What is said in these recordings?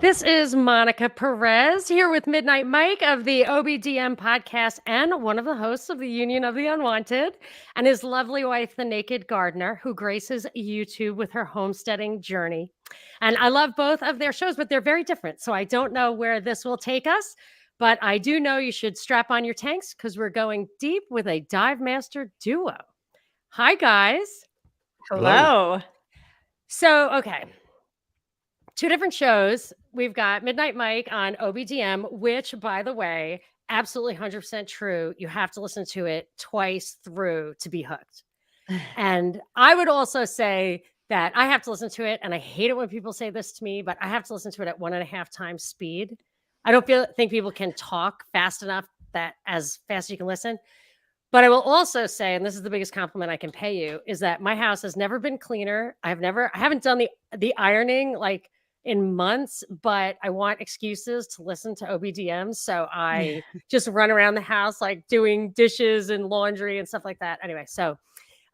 This is Monica Perez here with Midnight Mike of the OBDM podcast and one of the hosts of the Union of the Unwanted, and his lovely wife, the Naked Gardener, who graces YouTube with her homesteading journey. And I love both of their shows, but they're very different. So I don't know where this will take us, but I do know you should strap on your tanks because we're going deep with a dive master duo. Hi, guys. Hello. Hello. So, okay. Two different shows. We've got Midnight Mike on OBDM, which, by the way, absolutely 100% true. You have to listen to it twice through to be hooked. And I would also say that I have to listen to it, and I hate it when people say this to me, but I have to listen to it at 1.5 times speed. I don't think people can talk fast enough that as fast as you can listen. But I will also say, and this is the biggest compliment I can pay you, is that my house has never been cleaner. I haven't done the ironing like in months, but I want excuses to listen to OBDM. So I just run around the house like doing dishes and laundry and stuff like that. Anyway, so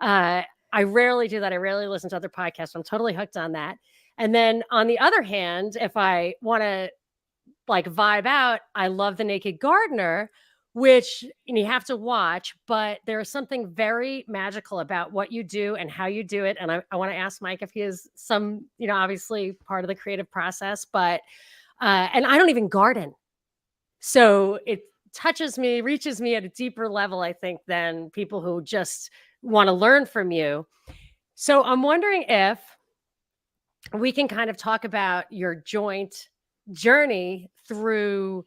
I rarely do that. I rarely listen to other podcasts. I'm totally hooked on that. And then on the other hand, if I want to like vibe out, I love The Naked Gardener, which you have to watch, but there is something very magical about what you do and how you do it. And I want to ask Mike if he is some, obviously part of the creative process, but, and I don't even garden. So it touches me, reaches me at a deeper level, I think, than people who just want to learn from you. So I'm wondering if we can kind of talk about your joint journey through.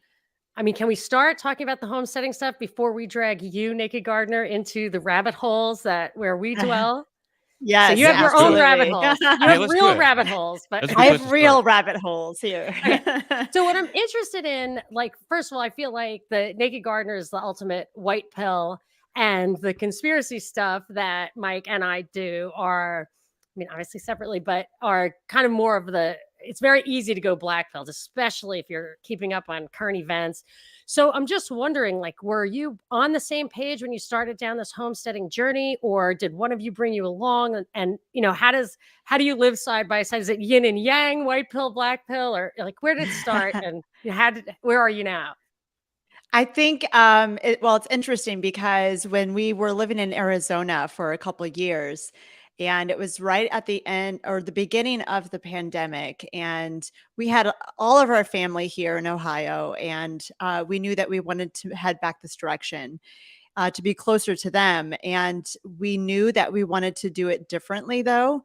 I mean, can we start talking about the homesteading stuff before we drag you, Naked Gardener, into the rabbit holes where we dwell? Yes, so you have your own rabbit holes. You have let's real do it. rabbit holes, but That's a good I place have to real start. rabbit holes here. So what I'm interested in, like, first of all, I feel like the Naked Gardener is the ultimate white pill, and the conspiracy stuff that Mike and I do are, I mean, obviously separately, but are kind of more of it's very easy to go black pilled, especially if you're keeping up on current events. So I'm just wondering, like, were you on the same page when you started down this homesteading journey, or did one of you bring you along? And how do you live side by side? Is it yin and yang, white pill, black pill, or like where did it start and where are you now? I think, it's interesting because when we were living in Arizona for a couple of years, and it was right at the end or the beginning of the pandemic, and we had all of our family here in Ohio, and we knew that we wanted to head back this direction to be closer to them. And we knew that we wanted to do it differently, though.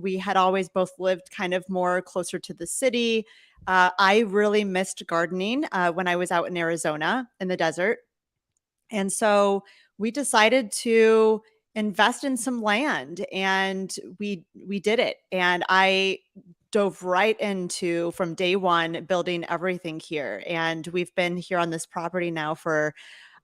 We had always both lived kind of more closer to the city. I really missed gardening when I was out in Arizona in the desert. And so we decided to invest in some land, and we did it. And I dove right into, from day one, building everything here. And we've been here on this property now for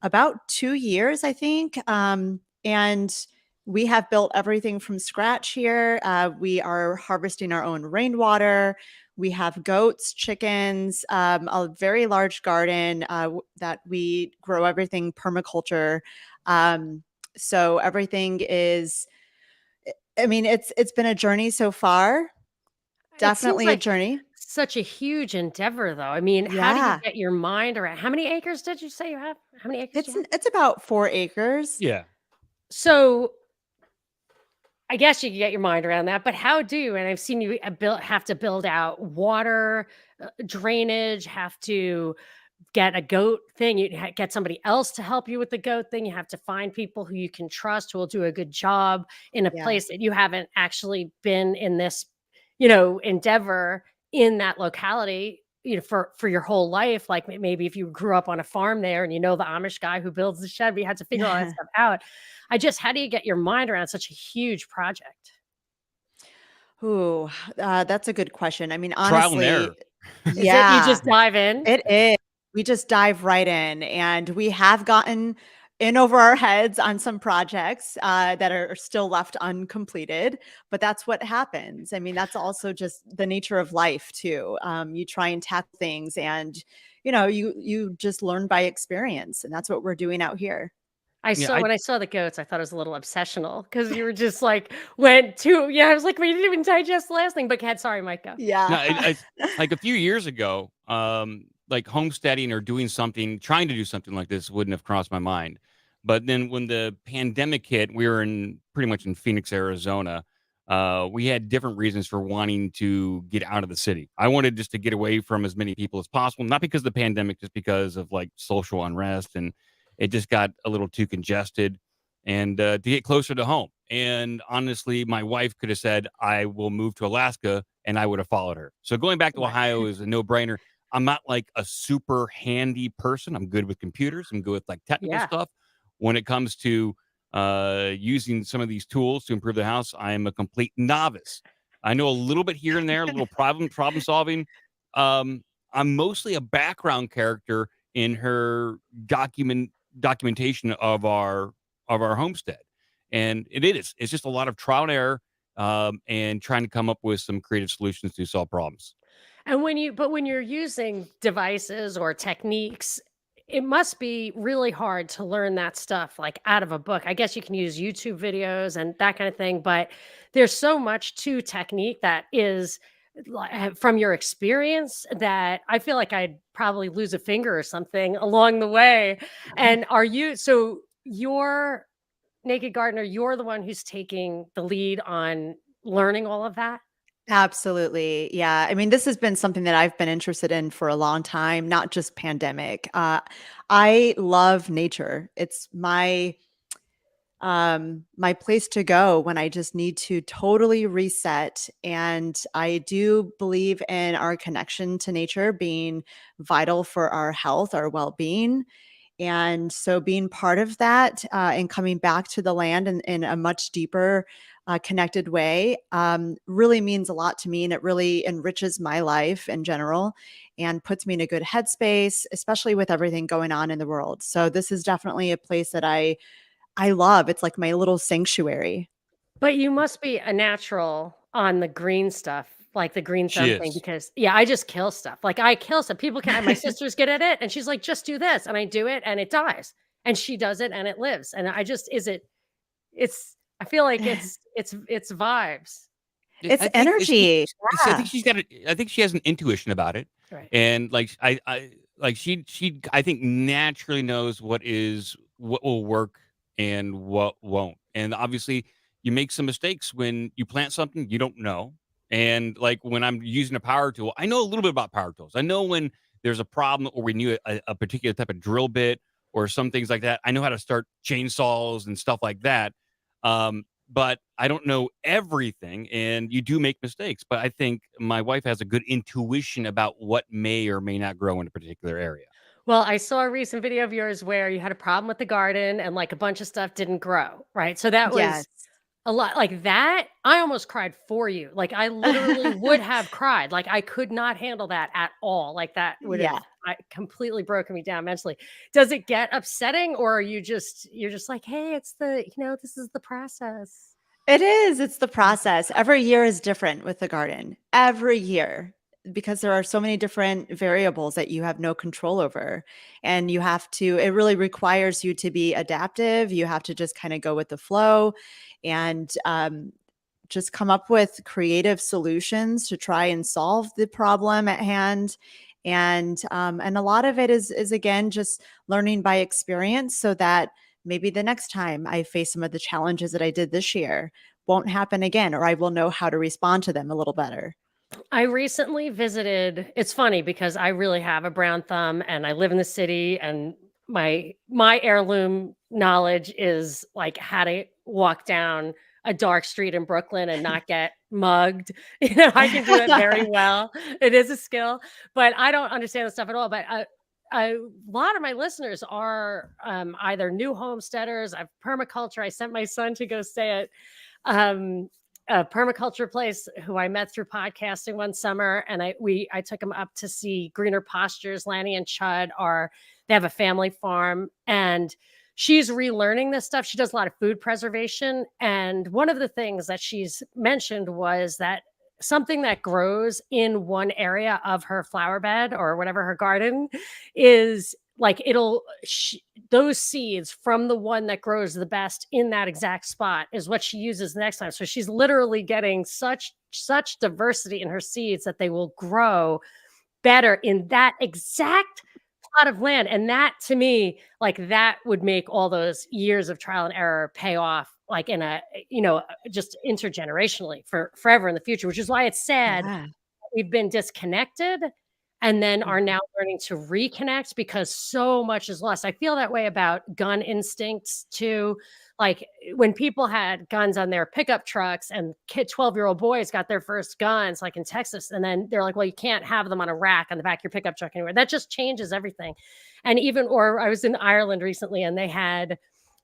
about 2 years, I think. And we have built everything from scratch here. We are harvesting our own rainwater. We have goats, chickens, a very large garden that we grow everything permaculture. So everything is, I mean, it's been a journey so far. Definitely a journey. Such a huge endeavor, though. I mean, how do you get your mind around? How many acres did you say you have? How many acres do you have? It's about 4 acres. Yeah. So I guess you can get your mind around that, but how do you? And I've seen you have to build out water, drainage, have to get a goat thing. You get somebody else to help you with the goat thing. You have to find people who you can trust who will do a good job in a place that you haven't actually been in this, endeavor in that locality, for your whole life. Like maybe if you grew up on a farm there and the Amish guy who builds the shed, but you had to figure all that stuff out. How do you get your mind around such a huge project? Ooh, that's a good question. I mean, Trial and honestly, error. You just dive in? it is. We just dive right in, and we have gotten in over our heads on some projects that are still left uncompleted, but that's what happens. I mean, that's also just the nature of life too. You try and tackle things, and you just learn by experience, and that's what we're doing out here. I Yeah, saw when I saw the goats, I thought it was a little obsessional because you were just like went to I was like, "We didn't even digest the last thing," but Kat, sorry, Mike, go. Yeah. no, I like a few years ago, like homesteading or doing something, trying to do something like this wouldn't have crossed my mind. But then when the pandemic hit, we were in pretty much in Phoenix, Arizona. We had different reasons for wanting to get out of the city. I wanted just to get away from as many people as possible, not because of the pandemic, just because of like social unrest, and it just got a little too congested, and to get closer to home. And honestly, my wife could have said, I will move to Alaska, and I would have followed her. So going back to Right. Ohio is a no brainer. I'm not like a super handy person. I'm good with computers. I'm good with like technical Yeah. stuff. When it comes to using some of these tools to improve the house, I am a complete novice. I know a little bit here and there, a little problem solving. Um, I'm mostly a background character in her documentation of our homestead, and it's just a lot of trial and error, and trying to come up with some creative solutions to solve problems. And when you're using devices or techniques, it must be really hard to learn that stuff like out of a book. I guess you can use YouTube videos and that kind of thing, but there's so much to technique that is from your experience that I feel like I'd probably lose a finger or something along the way. And are you so you're Naked Gardener, you're the one who's taking the lead on learning all of that? Absolutely. Yeah. I mean, this has been something that I've been interested in for a long time, not just pandemic. I love nature. It's my place to go when I just need to totally reset. And I do believe in our connection to nature being vital for our health, our well-being. And so being part of that, and coming back to the land in a much deeper, connected way, really means a lot to me. And it really enriches my life in general and puts me in a good headspace, especially with everything going on in the world. So this is definitely a place that I love. It's like my little sanctuary. But you must be a natural on the green stuff, like the green She thumb thing, is. because yeah, I just kill stuff. Like I kill stuff. People can my sister's good at it and she's like, just do this. And I do it and it dies. And she does it and it lives. And I just is it it's I feel like it's vibes. Yeah, It's I think energy. I Yeah. think she's got a I think she has an intuition about it, Right. and, like, I like, she I think naturally knows what will work and what won't, and obviously, you make some mistakes when you plant something you don't know, and, like, when I'm using a power tool, I know a little bit about power tools. I know when there's a problem or we need a particular type of drill bit or some things like that. I know how to start chainsaws and stuff like that, but I don't know everything, and you do make mistakes. But I think my wife has a good intuition about what may or may not grow in a particular area. Well, I saw a recent video of yours where you had a problem with the garden and like a bunch of stuff didn't grow, right? So that was Yes. a lot like that, I almost cried for you. Like, I literally would have cried. Like, I could not handle that at all. Like, that would have Yeah. completely broken me down mentally. Does it get upsetting or are you're just like, "Hey, it's this is the process." It is, it's the process. Every year is different with the garden. Every year, because there are so many different variables that you have no control over, and you have to it really requires you to be adaptive. You have to just kinda go with the flow and, just come up with creative solutions to try and solve the problem at hand. And a lot of it is again just learning by experience so that maybe the next time I face some of the challenges that I did this year won't happen again, or I will know how to respond to them a little better. I recently visited it's funny because I really have a brown thumb and I live in the city and my heirloom knowledge is like how to walk down a dark street in Brooklyn and not get mugged. I can do it very well. It is a skill, but I don't understand the stuff at all. But a lot of my listeners are either new homesteaders. I've permaculture. I sent my son to go stay at um, a permaculture place who I met through podcasting one summer, and I took him up to see greener pastures. Lanny and Chud are they have a family farm, and she's relearning this stuff. She does a lot of food preservation, and one of the things that she's mentioned was that something that grows in one area of her flower bed or whatever her garden is like those seeds from the one that grows the best in that exact spot is what she uses next time. So she's literally getting such diversity in her seeds that they will grow better in that exact plot of land. And that, to me, like, that would make all those years of trial and error pay off, like, in a, just intergenerationally for forever in the future, which is why it's sad Yeah. we've been disconnected and then are Mhm. now learning to reconnect because so much is lost. I feel that way about gun instincts too. Like, when people had guns on their pickup trucks and 12-year-old boys got their first guns, like in Texas, and then they're like, well, you can't have them on a rack on the back of your pickup truck anywhere. That just changes everything. And or I was in Ireland recently and they had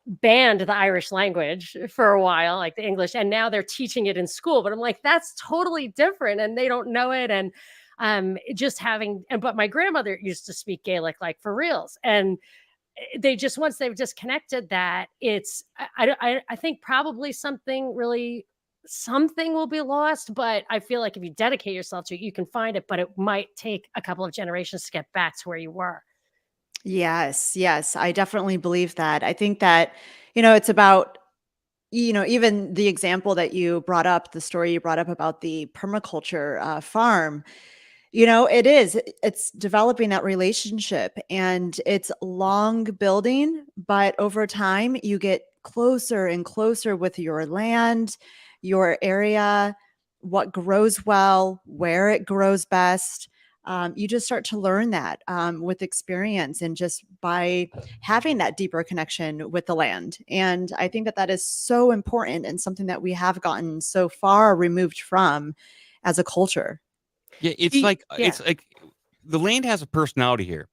banned the Irish language for a while, like the English, and now they're teaching it in school. But I'm like, that's totally different, and they don't know it. And just having, but my grandmother used to speak Gaelic, like, for reals, and they just, once they've disconnected that, it's I think probably something will be lost. But I feel like if you dedicate yourself to it, you can find it. But it might take a couple of generations to get back to where you were. Yes, yes, I definitely believe that. I think that, it's about, even the example that you brought up, the story you brought up about the permaculture farm. It's developing that relationship and it's long building, but over time you get closer and closer with your land, your area, what grows well, where it grows best. You just start to learn that with experience and just by having that deeper connection with the land. And I think that that is so important and something that we have gotten so far removed from as a culture. Yeah, Yeah. it's like the land has a personality here.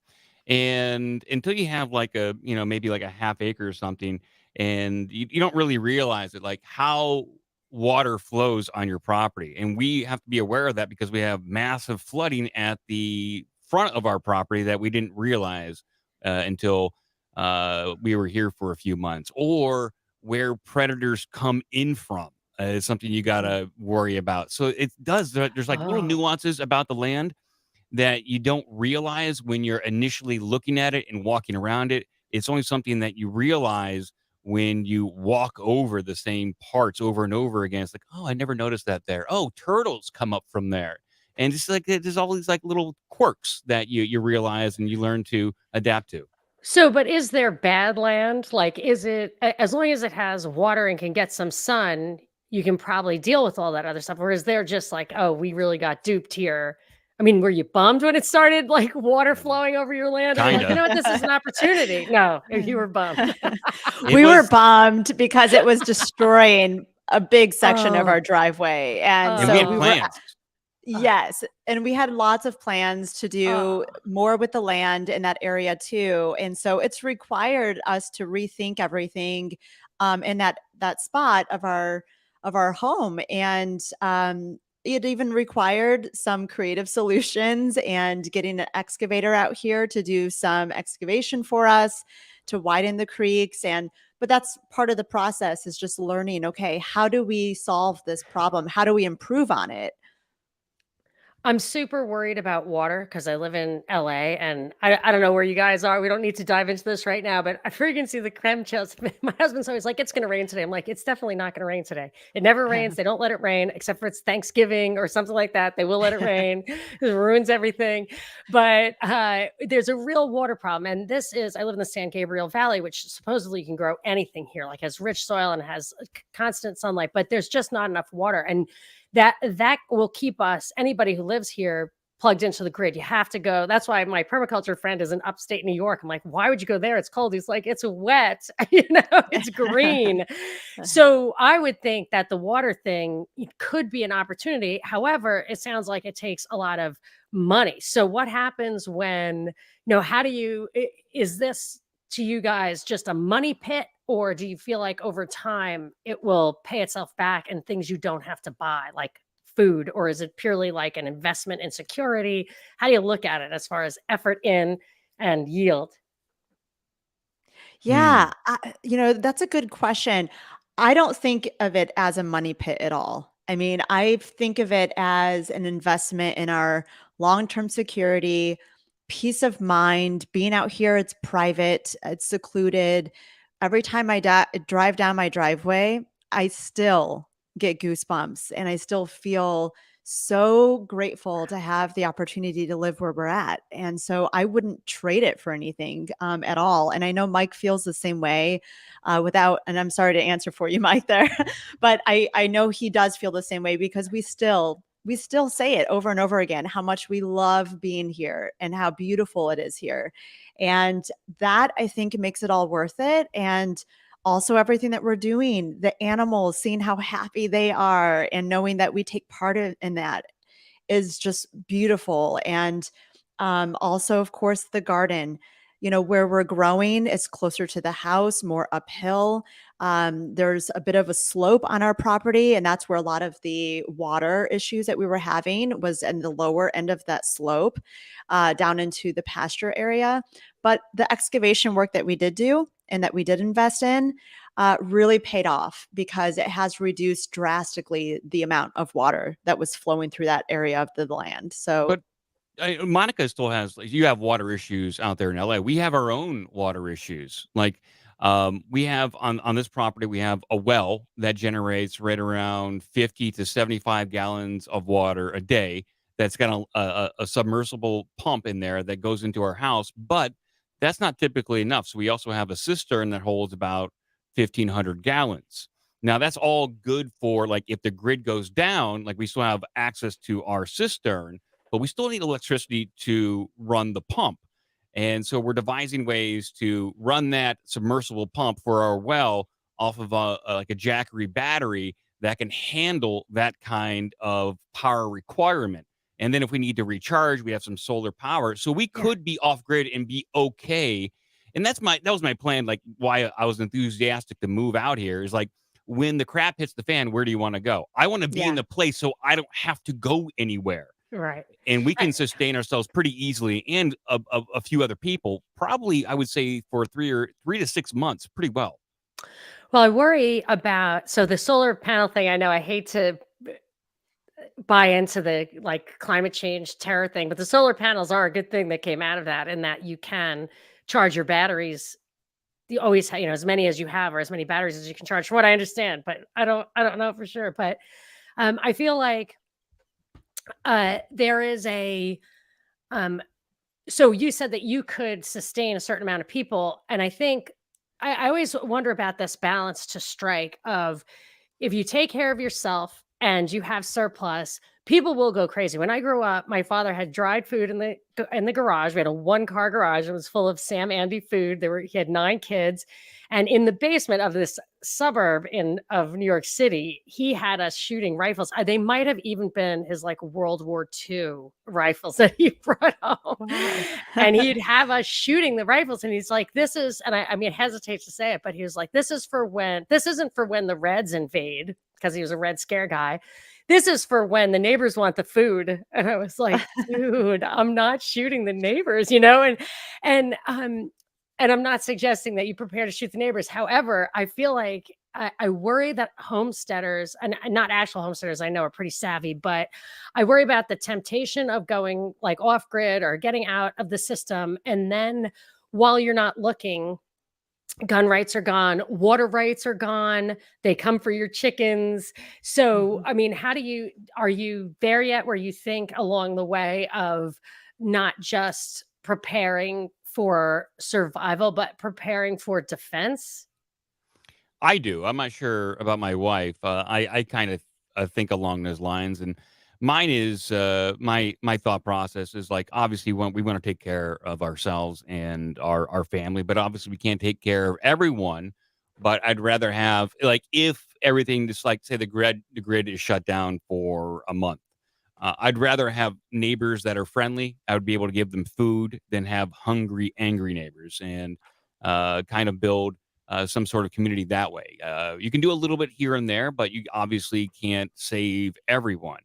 And until you have like a, maybe like a half acre or something, and you don't really realize it, like how water flows on your property. And we have to be aware of that because we have massive flooding at the front of our property that we didn't realize until we were here for a few months, or where predators come in from. Is something you got to worry about. So it does, there's like little Oh. nuances about the land that you don't realize when you're initially looking at it and walking around it. It's only something that you realize when you walk over the same parts over and over again. It's like, oh, I never noticed that there. Oh, turtles come up from there. And it's like there's all these like little quirks that you realize and you learn to adapt to. So, but is there bad land? Like, is it as long as it has water and can get some sun, you can probably deal with all that other stuff? Or is there just like, oh, we really got duped here? I mean, were you bummed when it started, like, water flowing over your land? And you're like, you Kinda. know what, this is an opportunity. No, you were bummed. It We were was, bummed because it was destroying a big section of Oh, our driveway, and and we so had we were oh, plans. yes, and we had lots of plans to do oh. more with the land in that area too, and so it's required us to rethink everything, in that spot of our home, and, it even required some creative solutions and getting an excavator out here to do some excavation for us to widen the creeks, and but that's part of the process is just learning, okay, how do we solve this problem? How do we improve on it? I'm super worried about water because I live in LA and I don't know where you guys are. We don't need to dive into this right now, but I freaking see the chemtrails. My husband's always like, it's going to rain today. I'm like, it's definitely not going to rain today. It never rains. They don't let it rain except for it's Thanksgiving or something like that. They will let it rain. It ruins everything. But there's a real water problem. And I live in the San Gabriel Valley, which supposedly you can grow anything here, like has rich soil and has constant sunlight, but there's just not enough water. And that will keep anybody who lives here plugged into the grid. You have to go. That's why my permaculture friend is in upstate New York. I'm like, why would you go there? It's cold. He's like, it's wet, it's green. So I would think that the water thing could be an opportunity. However, it sounds like it takes a lot of money. So what happens when, how do is this to you guys just a money pit, or do you feel like over time it will pay itself back and things you don't have to buy, like food? Or is it purely like an investment in security? How do you look at it as far as effort in and yield? Yeah, that's a good question. I don't think of it as a money pit at all. I mean, I think of it as an investment in our long-term security, peace of mind. Being out here, it's private, it's secluded. Every time I drive down my driveway, I still get goosebumps and I still feel so grateful to have the opportunity to live where we're at. And so I wouldn't trade it for anything at all. And I know Mike feels the same way and I'm sorry to answer for you, Mike, there, but I know he does feel the same way because we still say it over and over again how much we love being here and how beautiful it is here. And that I think makes it all worth it. And also everything that we're doing, the animals, seeing how happy they are and knowing that we take part in that is just beautiful. And also, of course, the garden, where we're growing is closer to the house, more uphill. There's a bit of a slope on our property, and that's where a lot of the water issues that we were having was in the lower end of that slope down into the pasture area. But the excavation work that we did do and that we did invest in really paid off because it has reduced drastically the amount of water that was flowing through that area of the land. So, But Monica still has like you have water issues out there in LA. We have our own water issues. Like we have on this property, we have a well that generates right around 50 to 75 gallons of water a day. That's got a submersible pump in there that goes into our house, but that's not typically enough. So we also have a cistern that holds about 1,500 gallons. Now that's all good for like if the grid goes down, like we still have access to our cistern, but we still need electricity to run the pump. And so we're devising ways to run that submersible pump for our well off of like a Jackery battery that can handle that kind of power requirement. And then if we need to recharge, we have some solar power. So we Yeah. could be off grid and be okay. And that was my plan. Like why I was enthusiastic to move out here is like when the crap hits the fan, where do you want to go? I want to be in yeah. the place so I don't have to go anywhere Right. and we I, can sustain ourselves pretty easily and a few other people probably I would say for 3 to 6 months pretty well. well, I worry about so the solar panel thing. I know I hate to buy into the like climate change terror thing, but the solar panels are a good thing that came out of that, in that you can charge your batteries. You always, as many as you have, or as many batteries as you can charge, from what I understand. But I don't know for sure. But I feel like there is a um, so you said that you could sustain a certain amount of people, and I think I always wonder about this balance to strike of if you take care of yourself and you have surplus, people will go crazy. When I grew up, my father had dried food in the garage. We had a one-car garage. It was full of Sam Andy food. He had 9 kids. And in the basement of this suburb of New York City, he had us shooting rifles. They might have even been his like World War II rifles that he brought home. Wow. And he'd have us shooting the rifles. And he's like, this is, and I mean, I hesitate to say it, but he was like, this isn't for when the Reds invade, because he was a Red Scare guy. This is for when the neighbors want the food. And I was like, dude, I'm not shooting the neighbors, and and I'm not suggesting that you prepare to shoot the neighbors. However, I feel like I worry that homesteaders, and not actual homesteaders, I know are pretty savvy, but I worry about the temptation of going like off grid or getting out of the system. And then while you're not looking, gun rights are gone, water rights are gone, they come for your chickens. So, Mhm. I mean, are you there yet where you think along the way of not just preparing for survival, but preparing for defense? I do. I'm not sure about my wife. I kind of think along those lines, and mine is my thought process is like obviously we want to take care of ourselves and our family, but obviously we can't take care of everyone. But I'd rather have like if everything just like say the grid is shut down for a month. I'd rather have neighbors that are friendly. I would be able to give them food than have hungry, angry neighbors, and kind of build some sort of community that way. You can do a little bit here and there, but you obviously can't save everyone.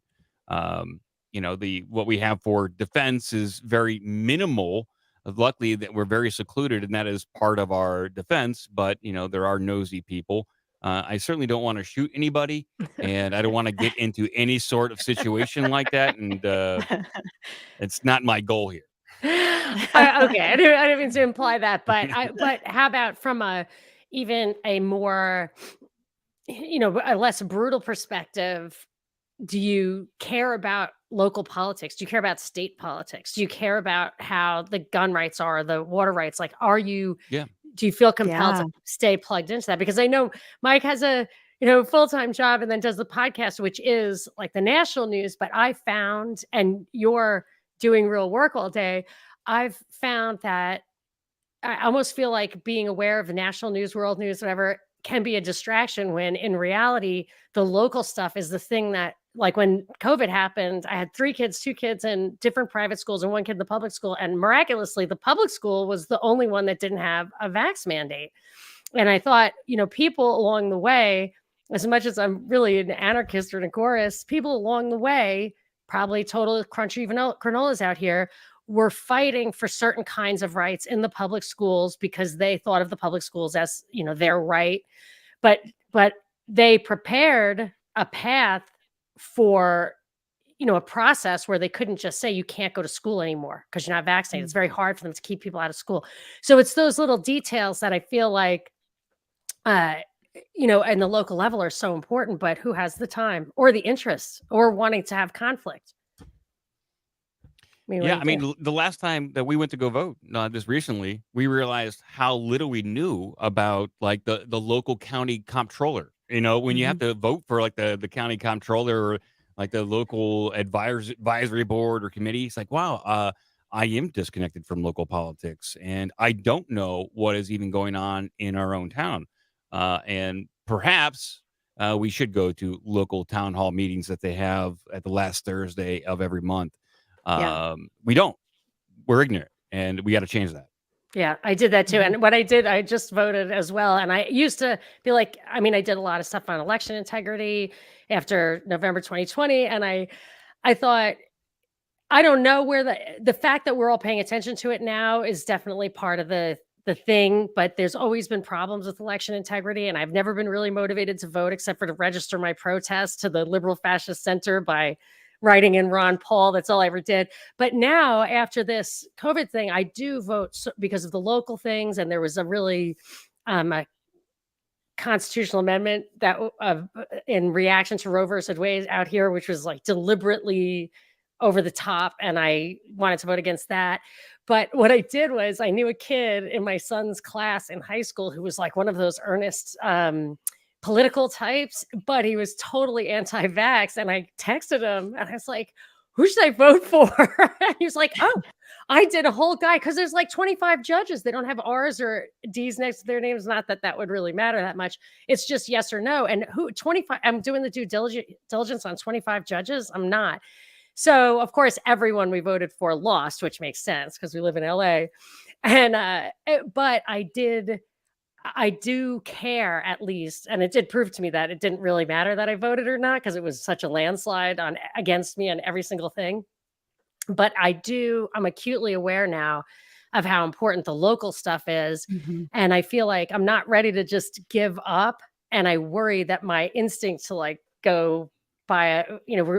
The what we have for defense is very minimal. Luckily, that we're very secluded, and that is part of our defense. But there are nosy people. I certainly don't want to shoot anybody, and I don't want to get into any sort of situation like that. And it's not my goal here. Okay, I didn't mean to imply that, but how about from even a more, a less brutal perspective? Do you care about local politics? Do you care about state politics? Do you care about how the gun rights are, the water rights? Like, Yeah. do you feel compelled Yeah. to stay plugged into that? Because I know Mike has a, full-time job and then does the podcast, which is like the national news. But I found, and you're doing real work all day, I've found that I almost feel like being aware of the national news, world news, whatever, can be a distraction when in reality, the local stuff is the thing that, like when COVID happened, I had 3 kids, 2 kids in different private schools and 1 kid in the public school. And miraculously, the public school was the only one that didn't have a vax mandate. And I thought, people along the way, as much as I'm really an anarchist or an agorist, people along the way, probably total crunchy granolas out here, were fighting for certain kinds of rights in the public schools because they thought of the public schools as, their right. But they prepared a path for, a process where they couldn't just say you can't go to school anymore because you're not vaccinated. It's very hard for them to keep people out of school. So it's those little details that I feel like uh, and the local level are so important, but who has the time or the interest or wanting to have conflict? I mean, what Yeah, do I you do? mean, the last time that we went to go vote, just recently, we realized how little we knew about like the local county comptroller. When you have Mhm. to vote for like the county comptroller or like the local advisory board or committee, it's like, wow, I am disconnected from local politics, and I don't know what is even going on in our own town. And perhaps we should go to local town hall meetings that they have at the last Thursday of every month. Yeah. We don't. We're ignorant, and we gotta change that. Yeah, I did that too. Mhm. And what I did, I just voted as well. And I used to be like, I mean, I did a lot of stuff on election integrity after November 2020. And I thought, I don't know where the fact that we're all paying attention to it now is definitely part of the thing, but there's always been problems with election integrity, and I've never been really motivated to vote except for to register my protest to the Liberal Fascist Center by writing in Ron Paul. That's all I ever did. But now, after this COVID thing, I do vote because of the local things, and there was a really a constitutional amendment that in reaction to Roe versus Wade out here, which was like deliberately over the top, and I wanted to vote against that. But what I did was I knew a kid in my son's class in high school who was like one of those earnest political types, but he was totally anti-vax. And I texted him and I was like, who should I vote for? And he was like, oh, I did a whole guy because there's like 25 judges. They don't have R's or D's next to their names. Not that that would really matter that much. It's just yes or no. And who 25, I'm doing the due diligence on 25 judges. I'm not. So, of course, everyone we voted for lost, which makes sense because we live in LA. And, but I do care at least. And it did prove to me that it didn't really matter that I voted or not because it was such a landslide against me on every single thing. But I'm acutely aware now of how important the local stuff is. Mhm. And I feel like I'm not ready to just give up. And I worry that my instinct to like go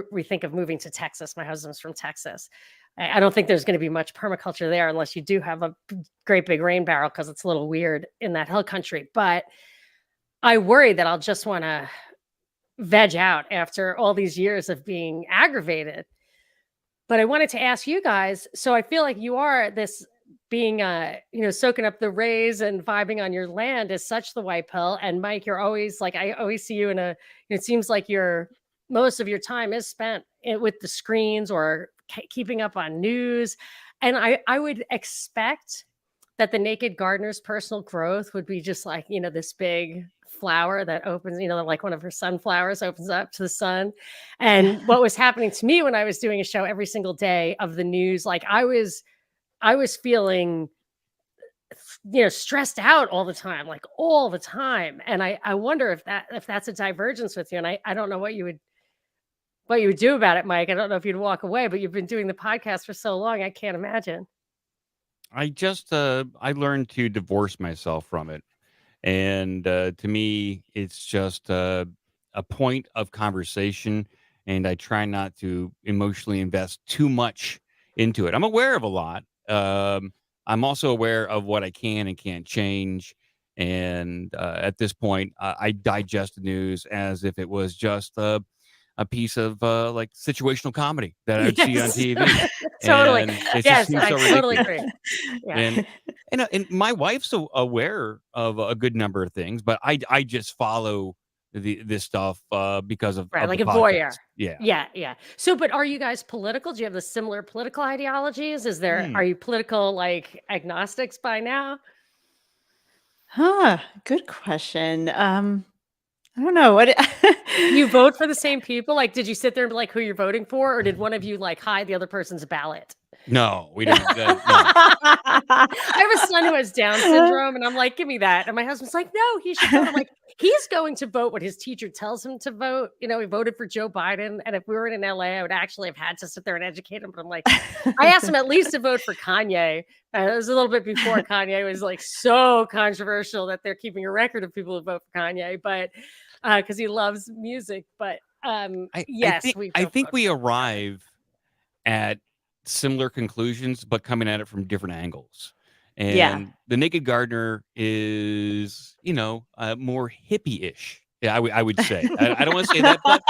we think of moving to Texas. My husband's from Texas. I don't think there's going to be much permaculture there unless you do have a great big rain barrel because it's a little weird in that hill country. But I worry that I'll just want to veg out after all these years of being aggravated. But I wanted to ask you guys, so I feel like you are this being soaking up the rays and vibing on your land is such the white pill. And Mike, you're always like, I always see you it seems like most of your time is spent with the screens or keeping up on news. And I would expect that the naked gardener's personal growth would be just like, this big flower that opens, like one of her sunflowers opens up to the sun. And what was happening to me when I was doing a show every single day of the news, like I was feeling, stressed out all the time, like all the time. And I wonder if that's a divergence with you. And I don't know what you would do about it, Mike. I don't know if you'd walk away, but you've been doing the podcast for so long. I can't imagine. I learned to divorce myself from it, and to me, it's just a point of conversation, and I try not to emotionally invest too much into it. I'm aware of a lot, I'm also aware of what I can and can't change. And at this point, I digest the news as if it was just a piece of like situational comedy that I would see on Yes. TV, Totally. and it just Yes, seems I so totally ridiculous. agree. Yeah. And my wife's aware of a good number of things, but I just follow this stuff because Right, of like the a voyeur. podcast. Yeah. Yeah, yeah. So, but are you guys political? Do you have the similar political ideologies? Hmm. Are you political, like, agnostics by now? Huh, good question. I don't know what Do you vote for the same people? Like, did you sit there and be like who you're voting for, or did one of you, like, hide the other person's ballot? No, we don't. No. I have a son who has Down syndrome, and I'm like, "Give me that." And my husband's like, "No, he should vote." I'm like, "He's going to vote what his teacher tells him to vote." You know, he voted for Joe Biden, and if we were in LA, I would actually have had to sit there and educate him. But I'm like, I asked him at least to vote for Kanye. It was a little bit before Kanye was like so controversial that they're keeping a record of people who vote for Kanye, but because he loves music. But I yes, think we I don't think vote we for Kanye. arrive at similar conclusions, but coming at it from different angles. Yeah. And the Naked Gardener is, more hippie-ish. Yeah, I would say. I don't want to say that, but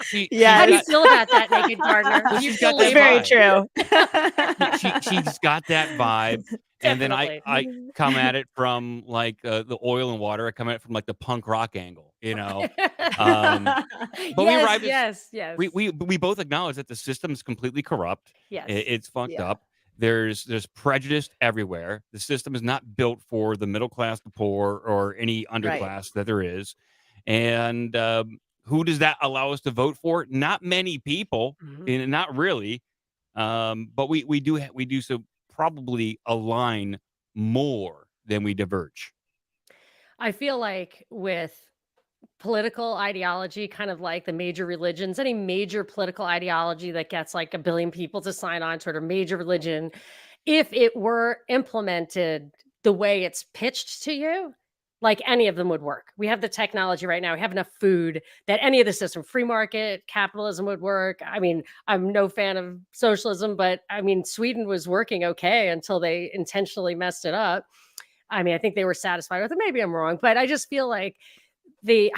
she's How do you Yes. got feel about that, Naked Gardener? well, Do you she's feel got that Very labeled? vibe. true. She's got that vibe, and then I Definitely. I come at it from like the oil and water. I come at it from like the punk rock angle. Um, but we Yes, arrived at yes, yes, we both acknowledge that the system is completely corrupt. yes. It's fucked Yeah. up. There's prejudice everywhere. The system is not built for the middle class, the poor, or any Right. underclass that there is. And who does that allow us to vote for? Not many people, Mhm. and not really. But we do so probably align more than we diverge. I feel like with political ideology, kind of like the major religions, any major political ideology that gets like a billion people to sign on to it, or major religion, if it were implemented the way it's pitched to you, like any of them would work. We have the technology right now. We have enough food that any of the system, free market, capitalism would work. I mean, I'm no fan of socialism, but I mean, Sweden was working okay until they intentionally messed it up. I mean, I think they were satisfied with it. Maybe I'm wrong, but I just feel like I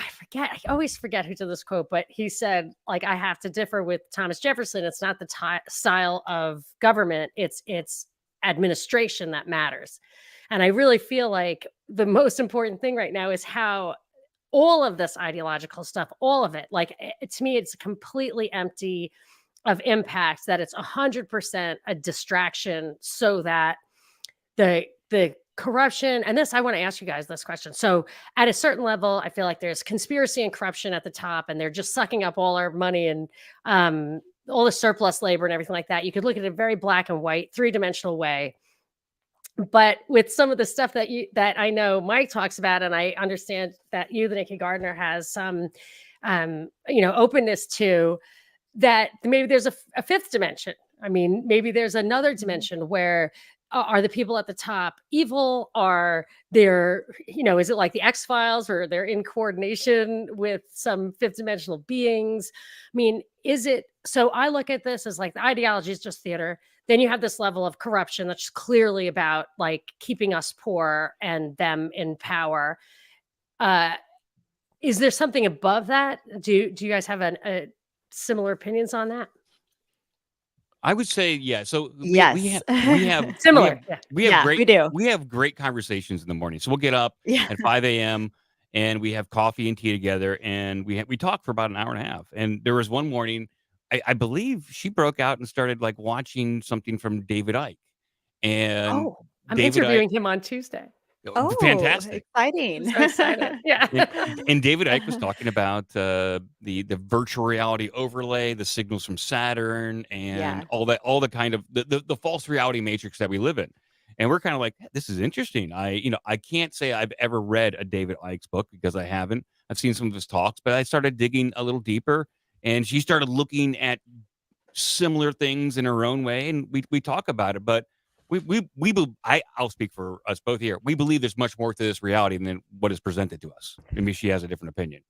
always forget who did this quote, but he said, like, I have to differ with Thomas Jefferson. It's not the style of government, it's administration that matters. And I really feel like the most important thing right now is how all of this ideological stuff, all of it, like, to me, it's completely empty of impact, that it's 100% a distraction so that the corruption, and this, I want to ask you guys this question. So at a certain level, I feel like there's conspiracy and corruption at the top, and they're just sucking up all our money and all the surplus labor and everything like that. You could look at it a very black and white, three-dimensional way. But with some of the stuff that I know Mike talks about, and I understand that you, the Naked Gardener, has some openness to, that maybe there's a fifth dimension. I mean, maybe there's another dimension where are the people at the top evil? Are there, is it like the X Files, or they're in coordination with some fifth dimensional beings? I mean, is it? So I look at this as like the ideology is just theater. Then you have this level of corruption that's clearly about like keeping us poor and them in power. Uh, is there something above that? Do you guys have a similar opinions on that? I would say, yeah. So Yes. Similar, yeah. Yeah, we do. we have great conversations in the morning. So we'll get up Yeah. at 5 a.m. and we have coffee and tea together, and we talk for about an hour and a half. And there was one morning, I believe she broke out and started like watching something from David Icke, and Oh, I'm David Icke, interviewing him on Tuesday. Oh, fantastic. I'm exciting. so excited. Yeah. And David Icke was talking about the virtual reality overlay, the signals from Saturn, Yeah. and all the kind of the false reality matrix that we live in. And we're kind of like, this is interesting. I can't say I've ever read a David Icke's book because I haven't. I've seen some of his talks, but I started digging a little deeper, and she started looking at similar things in her own way, and we talk about it. But I'll speak for us both here. We believe there's much more to this reality than what is presented to us. Maybe she has a different opinion.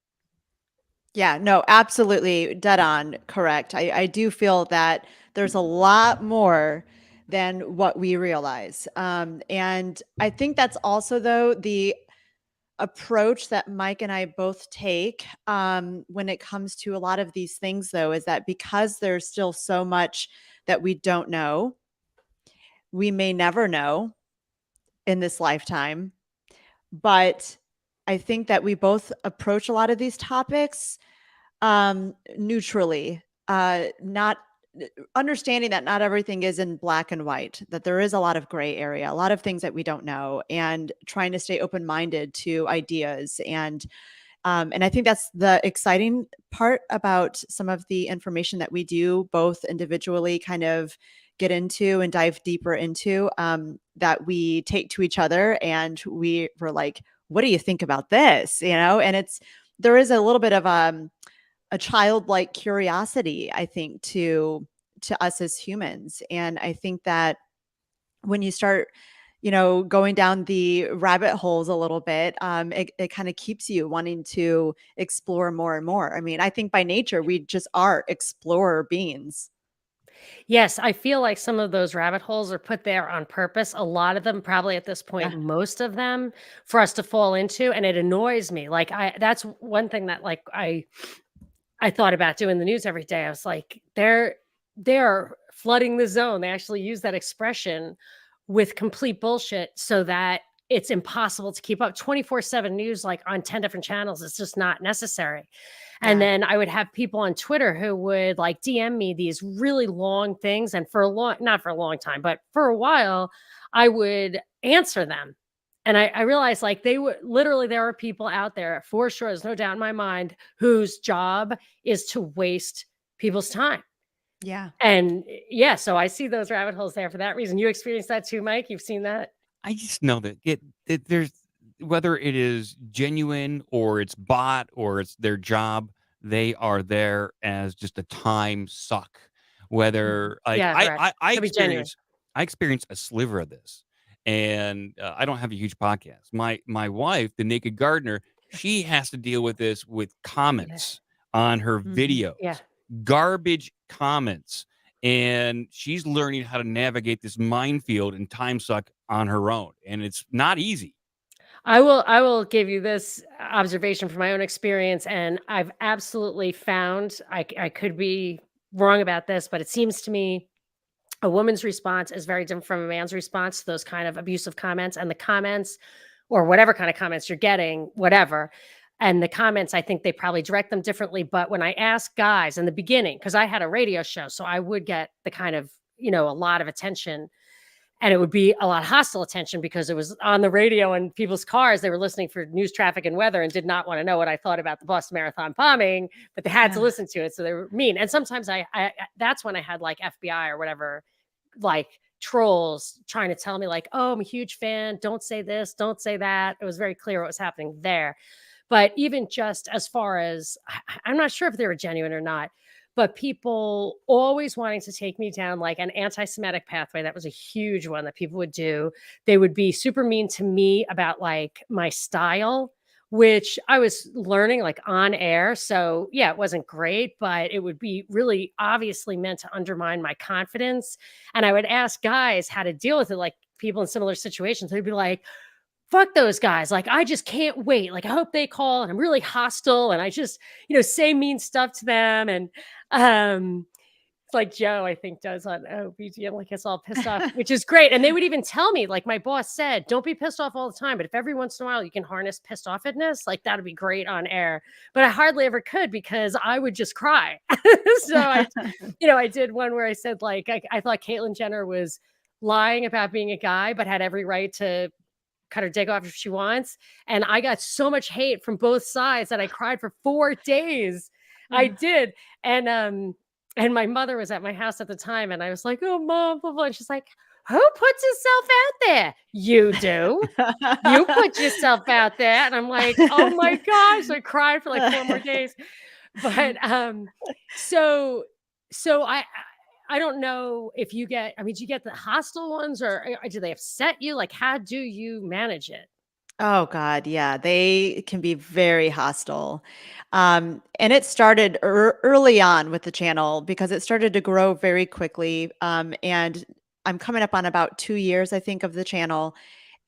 Yeah, no, absolutely dead on correct. I do feel that there's a lot more than what we realize. And I think that's also, though, the approach that Mike and I both take when it comes to a lot of these things, though, is that because there's still so much that we don't know, we may never know in this lifetime. But I think that we both approach a lot of these topics neutrally, not understanding that not everything is in black and white, that there is a lot of gray area, a lot of things that we don't know, and trying to stay open-minded to ideas. And I think that's the exciting part about some of the information that we do both individually kind of get into and dive deeper into, that we take to each other and we were like, what do you think about this? And there is a little bit of a childlike curiosity, I think, to us as humans. And I think that when you start, going down the rabbit holes a little bit, it kind of keeps you wanting to explore more and more. I mean, I think by nature, we just are explorer beings. Yes, I feel like some of those rabbit holes are put there on purpose. A lot of them, probably at this Yeah. point, most of them, for us to fall into, and it annoys me. Like that's one thing that like I thought about doing the news every day. I was like, they're flooding the zone. They actually use that expression with complete bullshit so that it's impossible to keep up 24/7 news like on 10 different channels. It's just not necessary. And Yeah. then I would have people on Twitter who would like DM me these really long things. And for a long, not for a long time, but for a while, I would answer them. And I realized like they would literally, there are people out there for sure, there's no doubt in my mind, whose job is to waste people's time. Yeah. And yeah, so I see those rabbit holes there for that reason. You experienced that too, Mike? You've seen that? I just know that there's whether it is genuine or it's bot or it's their job, they are there as just a time suck. Mhm. Whether like Yeah, right. Could be genuine. I experience a sliver of this, and I don't have a huge podcast. My wife, the Naked Gardener, she has to deal with this with Yeah. comments on her Mhm. Yeah. videos, garbage comments, and she's learning how to navigate this minefield and time suck on her own, and it's not easy. I will give you this observation from my own experience, and I've absolutely found I could be wrong about this, but it seems to me a woman's response is very different from a man's response to those kind of abusive comments, and the comments or whatever kind of comments you're getting, whatever. And the comments, I think they probably direct them differently. But when I ask guys in the beginning, because I had a radio show, so I would get the kind of, a lot of attention, and it would be a lot of hostile attention because it was on the radio and people's cars. They were listening for news, traffic, and weather and did not want to know what I thought about the Boston Marathon bombing, but they had to Yeah. listen to it. So they were mean. And sometimes I that's when I had like FBI or whatever, like trolls trying to tell me like, oh, I'm a huge fan. Don't say this, don't say that. It was very clear what was happening there. But even just as far as I'm not sure if they were genuine or not, but people always wanting to take me down like an anti-Semitic pathway. That was a huge one that people would do. They would be super mean to me about like my style, which I was learning like on air. So yeah, it wasn't great, but it would be really obviously meant to undermine my confidence. And I would ask guys how to deal with it, like people in similar situations. They'd be like, fuck those guys. Like, I just can't wait. Like, I hope they call and I'm really hostile and I just, say mean stuff to them. And um, it's like Joe, I think, does on OBGM, like gets all pissed off, which is great. And they would even tell me, like my boss said, don't be pissed off all the time. But if every once in a while you can harness pissed offness, like that'd be great on air. But I hardly ever could because I would just cry. So I did one where I said, like, I thought Caitlyn Jenner was lying about being a guy, but had every right to cut her dick off if she wants. And I got so much hate from both sides that I cried for 4 days. I did. And my mother was at my house at the time and I was like, "Oh, mom, blah, blah." And she's like, "Who puts himself out there? You do. You put yourself out there." And I'm like, "Oh my gosh." I cried for like 4 more days. But so I don't know if you get, I mean, do you get the hostile ones or do they upset you? Like, how do you manage it? Oh God, yeah, they can be very hostile. And it started early on with the channel because it started to grow very quickly. And I'm coming up on about 2 years, I think, of the channel.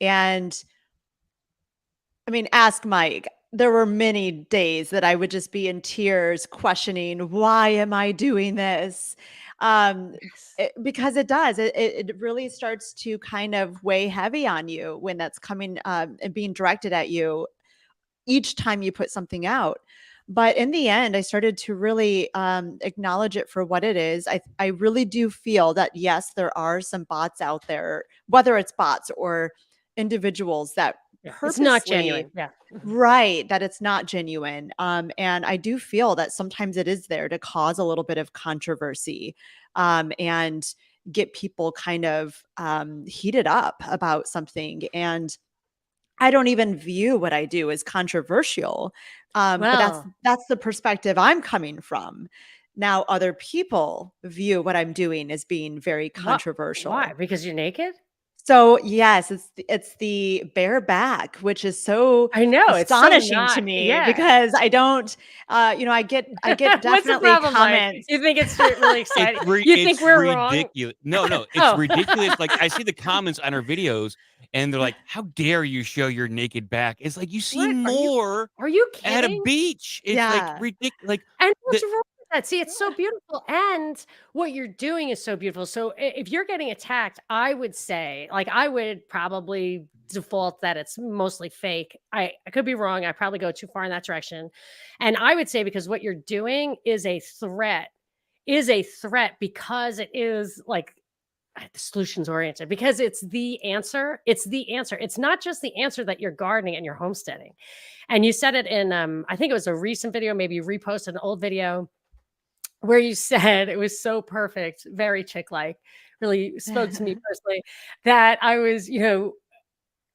And I mean, ask Mike. There were many days that I would just be in tears questioning, why am I doing this? Um, Yes. because it does. It really starts to kind of weigh heavy on you when that's coming and being directed at you each time you put something out. But in the end, I started to really acknowledge it for what it is. I really do feel that, yes, there are some bots out there, whether it's bots or individuals that Yeah. It's not purposely, genuine. Yeah. Mhm. right, that it's not genuine. And I do feel that sometimes it is there to cause a little bit of controversy and get people kind of heated up about something. And I don't even view what I do as controversial, but Well, that's the perspective I'm coming from. Now, other people view what I'm doing as being very what? Why? controversial. Because you're naked? So, yes, it's the bare back, which is so I know, it's so astonishing to not me yeah. because I don't, I get What's the definitely problem, Mike? comments. You think it's really exciting? You think It's we're wrong? ridiculous. No, it's Oh. ridiculous. Like I see the comments on our videos, and they're like, "How dare you show your naked back?" It's like you see What? more Are you at a kidding? beach. It's like Yeah, ridiculous. Like And the what's wrong with that? See, it's so beautiful, and what you're doing is so beautiful. So if you're getting attacked, I would say, like, I would probably default that it's mostly fake. I could be wrong. I probably go too far in that direction. And I would say because what you're doing is a threat because it is like solutions oriented because it's the answer. It's the answer. It's not just the answer that you're gardening and you're homesteading. And you said it in I think it was a recent video, maybe you reposted an old video where you said it was so perfect, very chick like, really spoke to me personally that I was,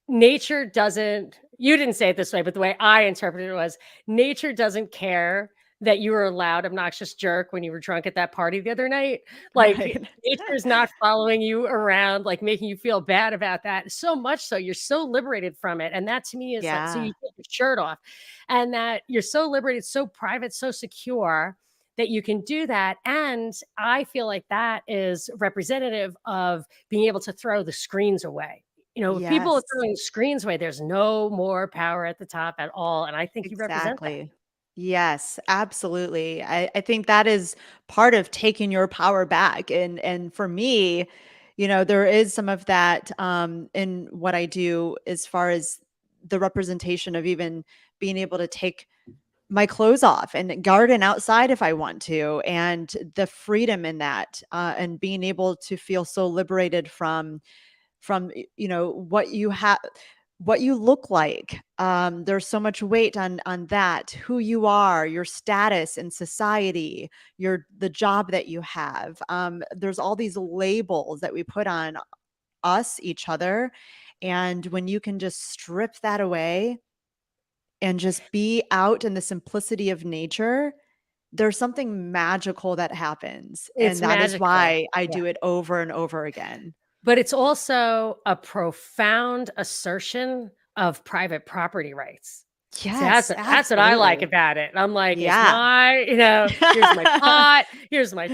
nature doesn't you didn't say it this way, but the way I interpreted it was nature doesn't care that you were a loud, obnoxious jerk when you were drunk at that party the other night. Like right. nature is not following you around, like making you feel bad about that. So much so you're so liberated from it. And that to me is like, so Yeah, you take your shirt off and that you're so liberated, so private, so secure that you can do that. And I feel like that is representative of being able to throw the screens away. If people are yes. throwing screens away, there's no more power at the top at all. And I think you represent that. Exactly. Yes, absolutely. I think that is part of taking your power back. And for me, there is some of that in what I do as far as the representation of even being able to take my clothes off and garden outside if I want to, and the freedom in that, and being able to feel so liberated from what you have, what you look like. There's so much weight on that, who you are, your status in society, the job that you have. There's all these labels that we put on us, each other. And when you can just strip that away and just be out in the simplicity of nature, there's something magical that happens. It's And that is magical. why I Yeah. do it over and over again. But it's also a profound assertion of private property rights. See, Yes, that's what I like absolutely. about it. I'm like, it's Yeah. my, here's my pot, here's my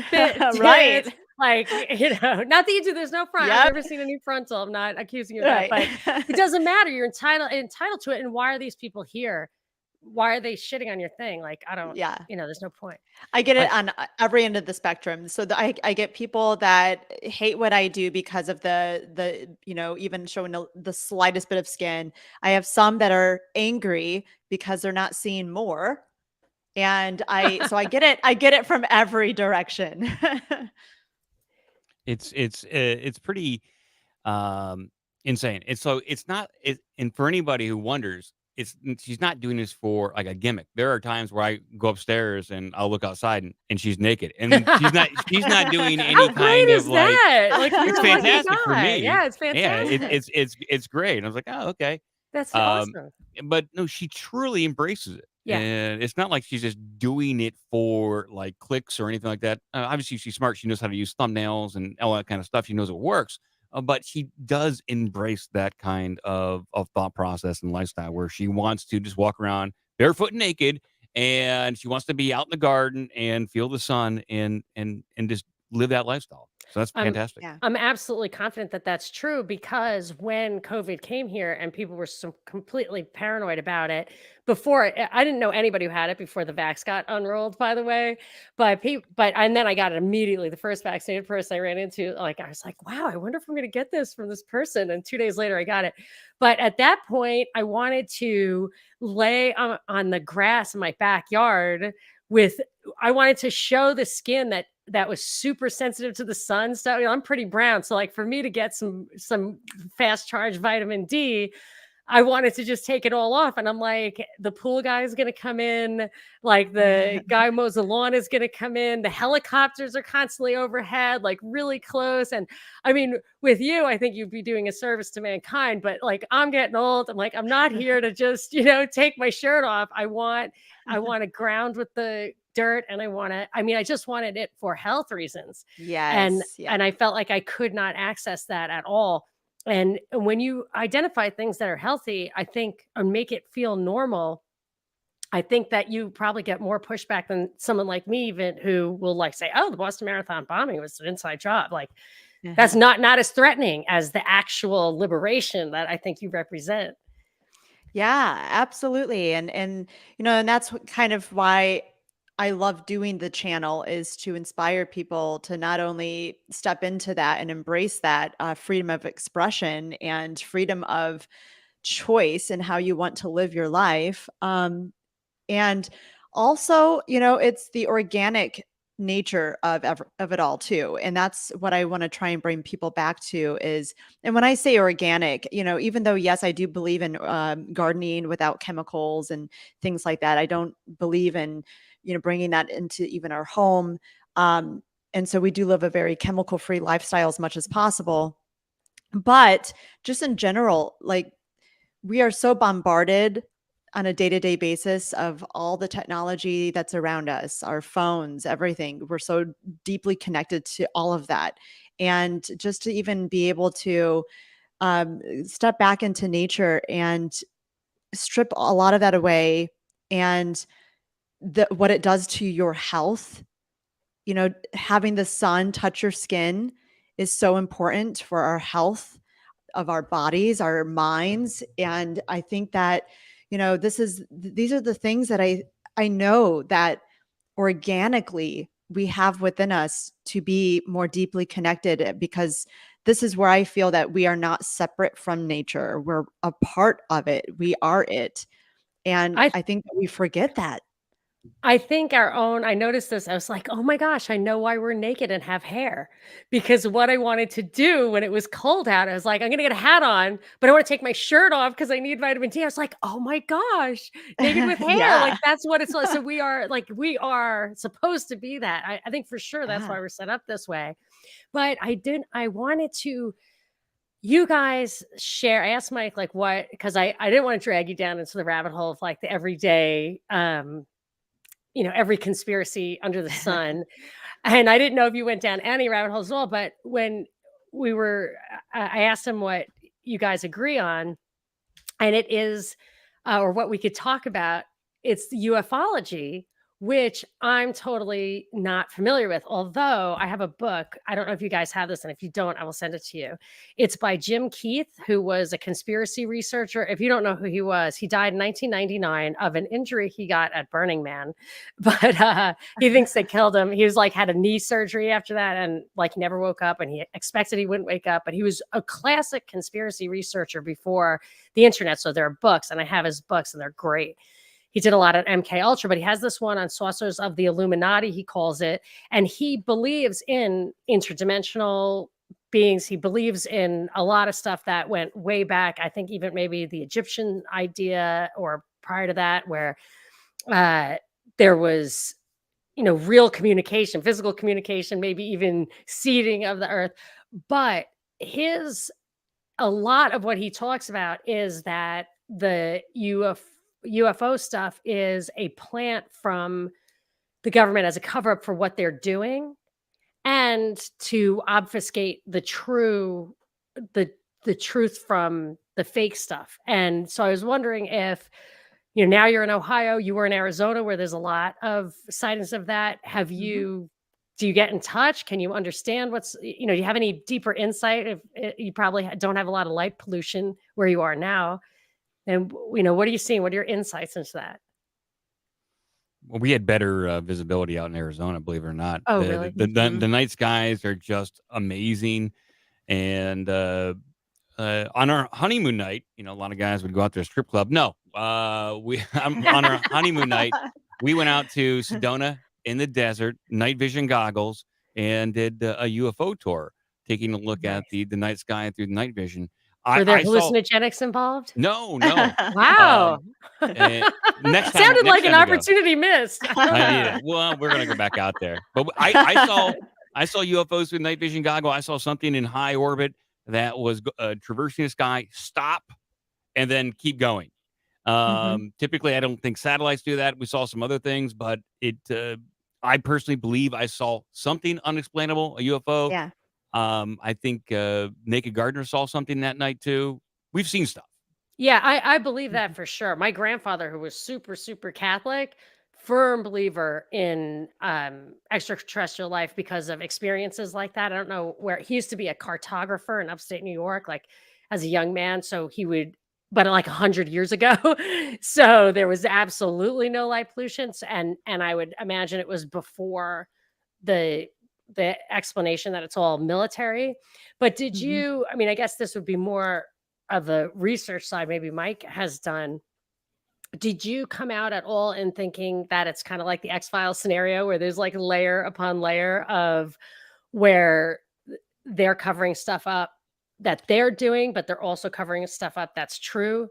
Right. tits. Like, not that you do, there's no front. I've Yep. never seen any frontal. I'm not accusing you of that, Right. but it doesn't matter. You're entitled to it. And why are these people here? Why are they shitting on your thing? Like, I don't, Yeah. there's no point. I get it But on every end of the spectrum. So I get people that hate what I do because of even showing the slightest bit of skin. I have some that are angry because they're not seeing more. And I get it. I get it from every direction. it's pretty insane. It's not and for anybody who wonders, she's not doing this for like a gimmick. There are times where I go upstairs and I'll look outside and she's naked. And she's not doing how any great kind of is like that? Like, it's you're a lucky fantastic for guy. me. Yeah, it's Yeah, fantastic. it's great. And I was like, "Oh, okay." That's Um, awesome. but no, she truly embraces it. Yeah. And it's not like she's just doing it for like clicks or anything like that. Obviously, she's smart. She knows how to use thumbnails and all that kind of stuff. She knows it works. But she does embrace that kind of thought process and lifestyle where she wants to just walk around barefoot and naked, and she wants to be out in the garden and feel the sun and just live that lifestyle. So that's I'm fantastic. Yeah. I'm absolutely confident that that's true because when COVID came here and people were so completely paranoid about it before, I didn't know anybody who had it before the vax got unrolled, by the way. But and then I got it immediately. The first vaccinated person I ran into, like, I was like, wow, I wonder if I'm going to get this from this person. And 2 days later, I got it. But at that point, I wanted to lay on the grass in my backyard with I wanted to show the skin that was super sensitive to the sun. So I'm pretty brown. So like for me to get some fast charge vitamin D, I wanted to just take it all off. And I'm like, the pool guy is going to come in, like the guy who mows the lawn is going to come in. The helicopters are constantly overhead, like really close. And I mean, with you, I think you'd be doing a service to mankind, but like I'm getting old. I'm like, I'm not here to just, take my shirt off. I want to ground with the dirt and I just wanted it for health reasons. And Yes. Yeah. and I felt like I could not access that at all. And when you identify things that are healthy, I think, and make it feel normal, I think that you probably get more pushback than someone like me, even who will like say, "Oh, the Boston Marathon bombing was an inside job." Like that's not as threatening as the actual liberation that I think you represent. Yeah, absolutely. And that's kind of why I love doing the channel, is to inspire people to not only step into that and embrace that freedom of expression and freedom of choice and how you want to live your life. And also, it's the organic nature of it all too. And that's what I want to try and bring people back to is, and when I say organic, even though, yes, I do believe in gardening without chemicals and things like that, I don't believe in, bringing that into even our home. And so we do live a very chemical free lifestyle as much as possible. But just in general, like, we are so bombarded on a day-to-day basis of all the technology that's around us, our phones, everything. We're so deeply connected to all of that. And just to even be able to step back into nature and strip a lot of that away, and what it does to your health, having the sun touch your skin is so important for our health of our bodies, our minds. And I think that, these are the things that I know that organically we have within us to be more deeply connected, because this is where I feel that we are not separate from nature. We're a part of it. We are it. And I I think that we forget that. I think I noticed this. I was like, oh my gosh, I know why we're naked and have hair. Because what I wanted to do when it was cold out, I was like, I'm going to get a hat on, but I want to take my shirt off because I need vitamin D. I was like, oh my gosh, naked with hair. Like Yeah. that's what it's like. So we are supposed to be that. I think for sure that's Yeah. why we're set up this way. But I wanted to, you guys share, I asked Mike, like what, because I didn't want to drag you down into the rabbit hole of like the everyday, every conspiracy under the sun. And I didn't know if you went down any rabbit holes at all. But when I asked him what you guys agree on, and it is, or what we could talk about, it's ufology, which I'm totally not familiar with. Although I have a book, I don't know if you guys have this, and if you don't, I will send it to you. It's by Jim Keith, who was a conspiracy researcher. If you don't know who he was, he died in 1999 of an injury he got at Burning Man, but he thinks they killed him. He was like had a knee surgery after that, and like he never woke up, and he expected he wouldn't wake up. But he was a classic conspiracy researcher before the internet. So there are books, and I have his books, and they're great. He did a lot at MK Ultra, but he has this one on saucers of the Illuminati, he calls it, and he believes in interdimensional beings. He believes in a lot of stuff that went way back. I think even maybe the Egyptian idea, or prior to that, where there was real communication, physical communication, maybe even seeding of the earth. But a lot of what he talks about is that the UFO stuff is a plant from the government as a cover up for what they're doing, and to obfuscate the the truth from the fake stuff. And so I was wondering if, now you're in Ohio, you were in Arizona where there's a lot of sightings of that. Have Mhm. you do you get in touch? Can you understand what's, do you have any deeper insight? If you probably don't have a lot of light pollution where you are now, and what are you seeing? What are your insights into that? Well, we had better visibility out in Arizona, believe it or not. Oh, The really? the, the, Mhm. the night skies are just amazing. And on our honeymoon night, a lot of guys would go out to a strip club. No, we on our honeymoon night, we went out to Sedona in the desert, night vision goggles, and did a UFO tour, taking a look at Nice. the night sky through the night vision. I, Were there I saw hallucinogenics involved? no. Wow. Um, and Sounded next like an time we go, opportunity missed. I don't yeah. know. Well, we're gonna go back out there. But I saw UFOs with night vision goggle. I saw something in high orbit that was traversing the sky, stop, and then keep going. Mhm. Typically, I don't think satellites do that. We saw some other things, but I personally believe I saw something unexplainable, a UFO. Yeah. I think Naked Gardener saw something that night too. We've seen stuff. Yeah, I believe that Mhm. for sure. My grandfather, who was super, super Catholic, firm believer in extraterrestrial life because of experiences like that. I don't know where he used to be a cartographer in upstate New York, like as a young man. So he would, but like 100 years ago. So there was absolutely no light pollution. And I would imagine it was before the the explanation that it's all military. But did Mhm. you, I mean, I guess this would be more of the research side maybe Mike has done. Did you come out at all in thinking that it's kind of like the X-Files scenario where there's like layer upon layer of where they're covering stuff up that they're doing, but they're also covering stuff up that's true?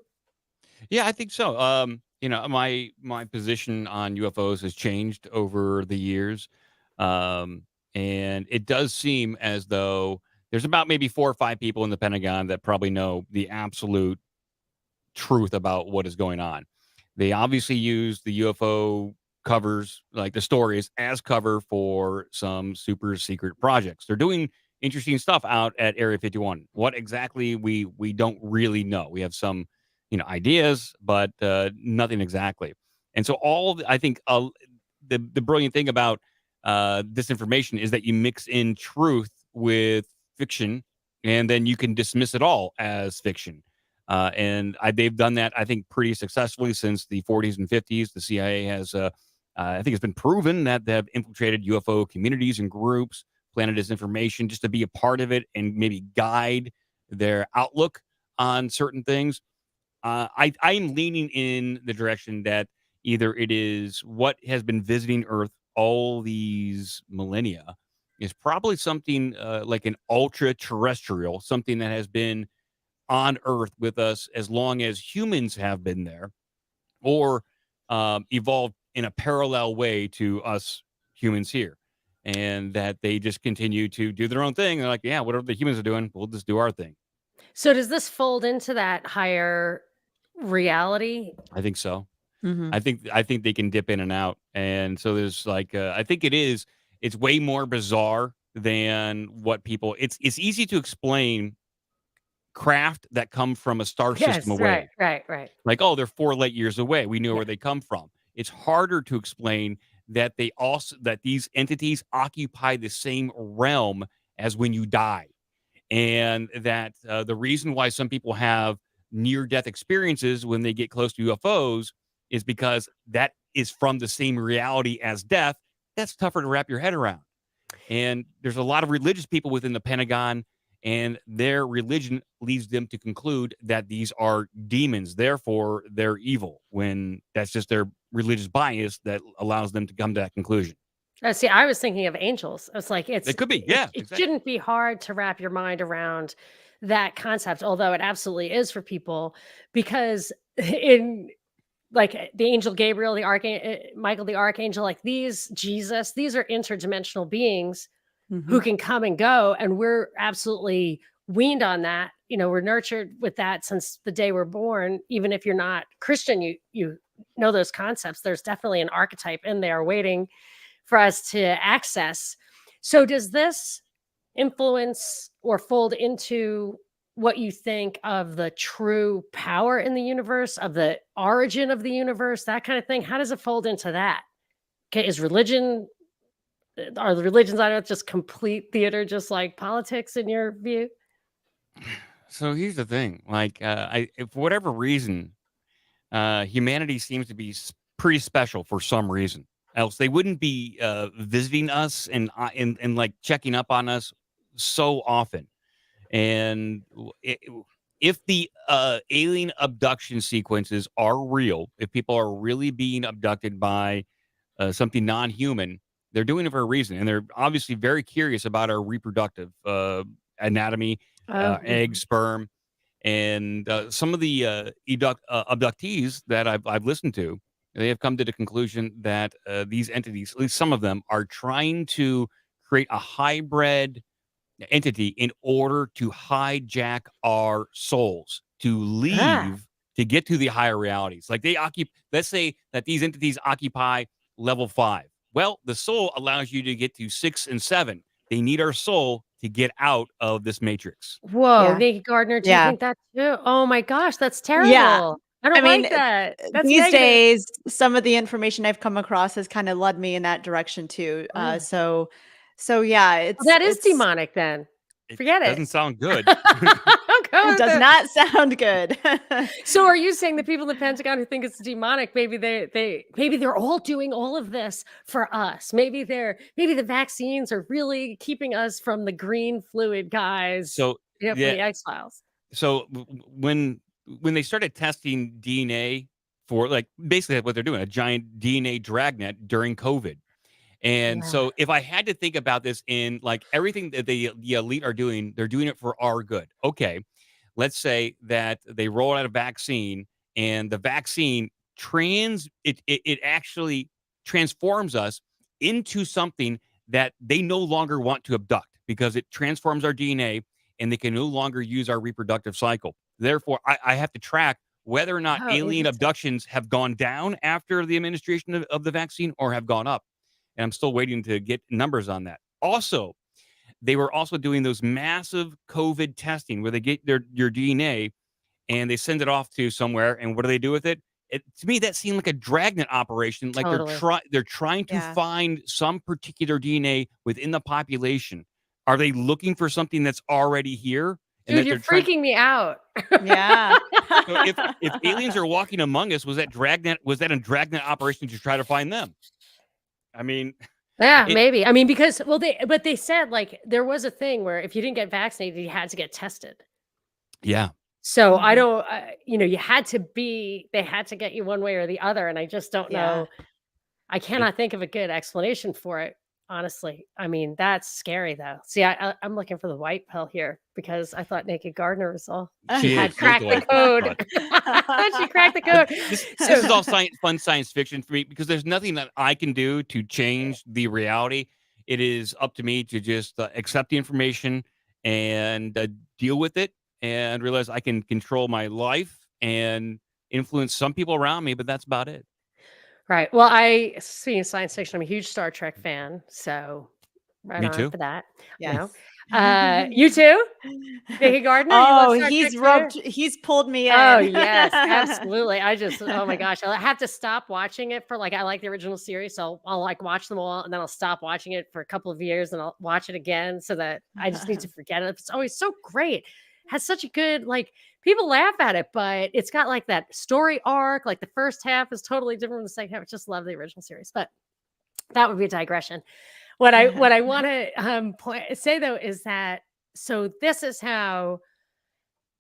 Yeah, I think so. My position on UFOs has changed over the years, um, and it does seem as though there's about maybe 4 or 5 people in the Pentagon that probably know the absolute truth about what is going on. They obviously use the UFO covers, like the stories, as cover for some super secret projects. They're doing interesting stuff out at Area 51. What exactly we don't really know. We have some, ideas, but nothing exactly. And so I think the brilliant thing about this information is that you mix in truth with fiction, and then you can dismiss it all as fiction. They've done that, I think, pretty successfully since the 40s and 50s. The CIA has, I think, it's been proven that they have infiltrated UFO communities and groups, planted disinformation just to be a part of it and maybe guide their outlook on certain things. I'm leaning in the direction that either it is what has been visiting Earth all these millennia is probably something like an ultra terrestrial, something that has been on Earth with us as long as humans have been there, or evolved in a parallel way to us humans here. And that they just continue to do their own thing. They're like, yeah, whatever the humans are doing, we'll just do our thing. So does this fold into that higher reality? I think so. Mhm. I think they can dip in and out. And so there's like I think it's way more bizarre than what people it's easy to explain craft that come from a star system Yes, right, away. right, right. Like, oh, they're 4 light years away. We knew Yeah. where they come from. It's harder to explain that these entities occupy the same realm as when you die, and that the reason why some people have near death experiences when they get close to UFOs is because that is from the same reality as death. That's tougher to wrap your head around. And there's a lot of religious people within the Pentagon, and their religion leads them to conclude that these are demons. Therefore, they're evil, when that's just their religious bias that allows them to come to that conclusion. See, I was thinking of angels. I was like, It could be. it, Yeah, it exactly. shouldn't be hard to wrap your mind around that concept, although it absolutely is for people, because in like the angel Gabriel, the archangel Michael, the archangel, like these Jesus, these are interdimensional beings who Mhm. can come and go, and we're absolutely weaned on that. We're nurtured with that since the day we're born. Even if you're not Christian, you know those concepts. There's definitely an archetype in there waiting for us to access. So does this influence or fold into what you think of the true power in the universe, of the origin of the universe, that kind of thing? How does it fold into that? Okay, is religion Are the religions on earth just complete theater, just like politics in your view? So here's the thing, like, if for whatever reason, humanity seems to be pretty special for some reason. Else they wouldn't be visiting us and like checking up on us so often. And if the alien abduction sequences are real, if people are really being abducted by something non-human, they're doing it for a reason, and they're obviously very curious about our reproductive anatomy, Oh, egg, sperm, and some of the abductees that I've listened to, they have come to the conclusion that these entities, at least some of them, are trying to create a hybrid entity in order to hijack our souls to ah, leave to get to the higher realities. Like they occupy, let's say that these entities occupy level 5. Well, the soul allows you to get to 6 and 7. They need our soul to get out of this matrix. whoa, Yeah. Naked Gardener, do you Yeah. think that too? Oh my gosh, that's Yeah. terrible. I I don't mean, like that. That's these negative. days, some of the information I've come across has kind of led me in that direction too. Ugh. So yeah, Well, that is demonic then. It Forget it. doesn't sound good. I'm going it with does it. not sound good. So are you saying the people in the Pentagon who think it's demonic, maybe they're all doing all of this for us? Maybe the vaccines are really keeping us from the green fluid guys, So for yeah, the X-Files. so when they started testing DNA for like basically what they're doing, a giant DNA dragnet during COVID. And Yeah. so if I had to think about this in like everything that the elite are doing, they're doing it for our good. Okay. Let's say that they roll out a vaccine and the vaccine it actually transforms us into something that they no longer want to abduct because it transforms our DNA and they can no longer use our reproductive cycle. Therefore, I have to track whether or not Oh, alien interesting. abductions have gone down after the administration of the vaccine or have gone up. And I'm still waiting to get numbers on that. Also, they were also doing those massive COVID testing where they get your DNA and they send it off to somewhere. And what do they do with it? To me, that seemed like a dragnet operation. Like Totally. they're trying to Yeah. find some particular DNA within the population. Are they looking for something that's already here? And Dude, that you're they're trying. freaking me out. Yeah. So if aliens are walking among us, was that a dragnet operation to try to find them? I mean, Yeah, it maybe. I mean, because they said like there was a thing where if you didn't get vaccinated, you had to get tested. yeah. So I Mhm. don't, they had to get you one way or the other. And I just don't Yeah. know. I It, cannot think of a good explanation for it, honestly. I mean, that's scary though. See, I'm looking for the white pill here because I thought Naked Gardener was all she she had is. She is the cracked the white pill. code. But She cracked the But code. this is So all fun science fiction for me because there's nothing that I can do to change the reality. It is up to me to just accept the information and deal with it and realize I can control my life and influence some people around me, but that's about it. right. Well, speaking of science fiction, I'm a huge Star Trek fan. So right Me on too. for that. Yes. You too? Naked Gardener, you love Oh, Star Trek too? he's pulled me Oh, in. yes, absolutely. Oh my gosh, I have to stop watching it for like I like the original series, so I'll like watch them all and then I'll stop watching it for a couple of years and I'll watch it again so that I just need to forget it. It's always so great. Has such a good like people laugh at it, but it's got like that story arc. Like the first half is totally different from the second half. I just love the original series, but that would be a digression. What I want to say though is that so this is how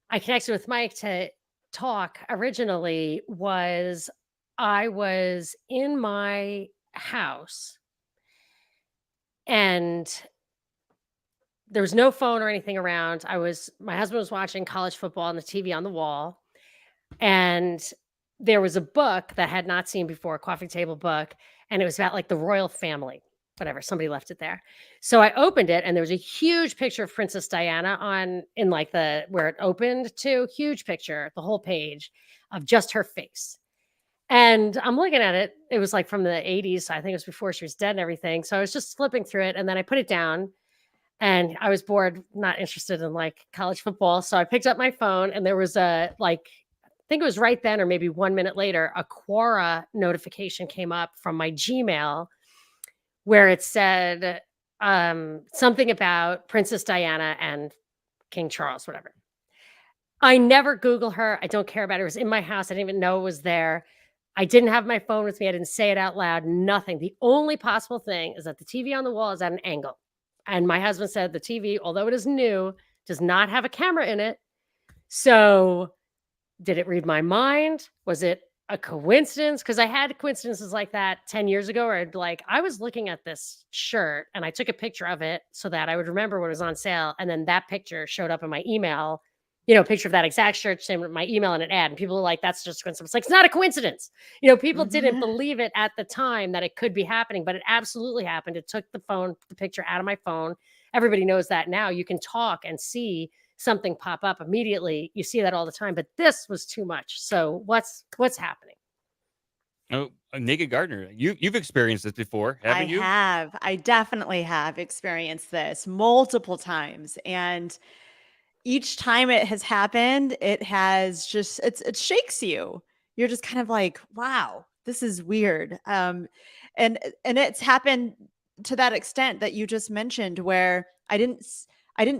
I connected with Mike to talk originally was I was in my house and there was no phone or anything around. My husband was watching college football on the TV on the wall and there was a book that I had not seen before, a coffee table book, and it was about like the royal family. Whatever, somebody left it there. So I opened it and there was a huge picture of Princess Diana in like the where it opened to, huge picture, the whole page of just her face. And I'm looking at it. It was like from the 80s. So I think it was before she was dead and everything. So I was just flipping through it and then I put it down and I was bored, not interested in like college football. So I picked up my phone and there was I think it was right then or maybe 1 minute later, a Quora notification came up from my Gmail where it said something about Princess Diana and King Charles, whatever. I never Google her. I don't care about it. It was in my house. I didn't even know it was there. I didn't have my phone with me. I didn't say it out loud. Nothing. The only possible thing is that the TV on the wall is at an angle. And my husband said the TV, although it is new, does not have a camera in it. So did it read my mind? Was it a coincidence? Because I had coincidences like that 10 years ago where I was looking at this shirt and I took a picture of it so that I would remember when it was on sale. And then that picture showed up in my email, a picture of that exact shirt, same with my email and an ad. And people were like, that's just a coincidence. It's like, it's not a coincidence. People didn't believe it at the time that it could be happening, but it absolutely happened. It took the picture out of my phone. Everybody knows that now. You can talk and see something pop up immediately. You see that all the time, but this was too much. So what's happening? Oh, Naked Gardener, you've experienced this before, haven't you? I definitely have experienced this multiple times. And each time it has happened, it has just it shakes you. You're just kind of like, wow, this is weird. And it's happened to that extent that you just mentioned, where I didn't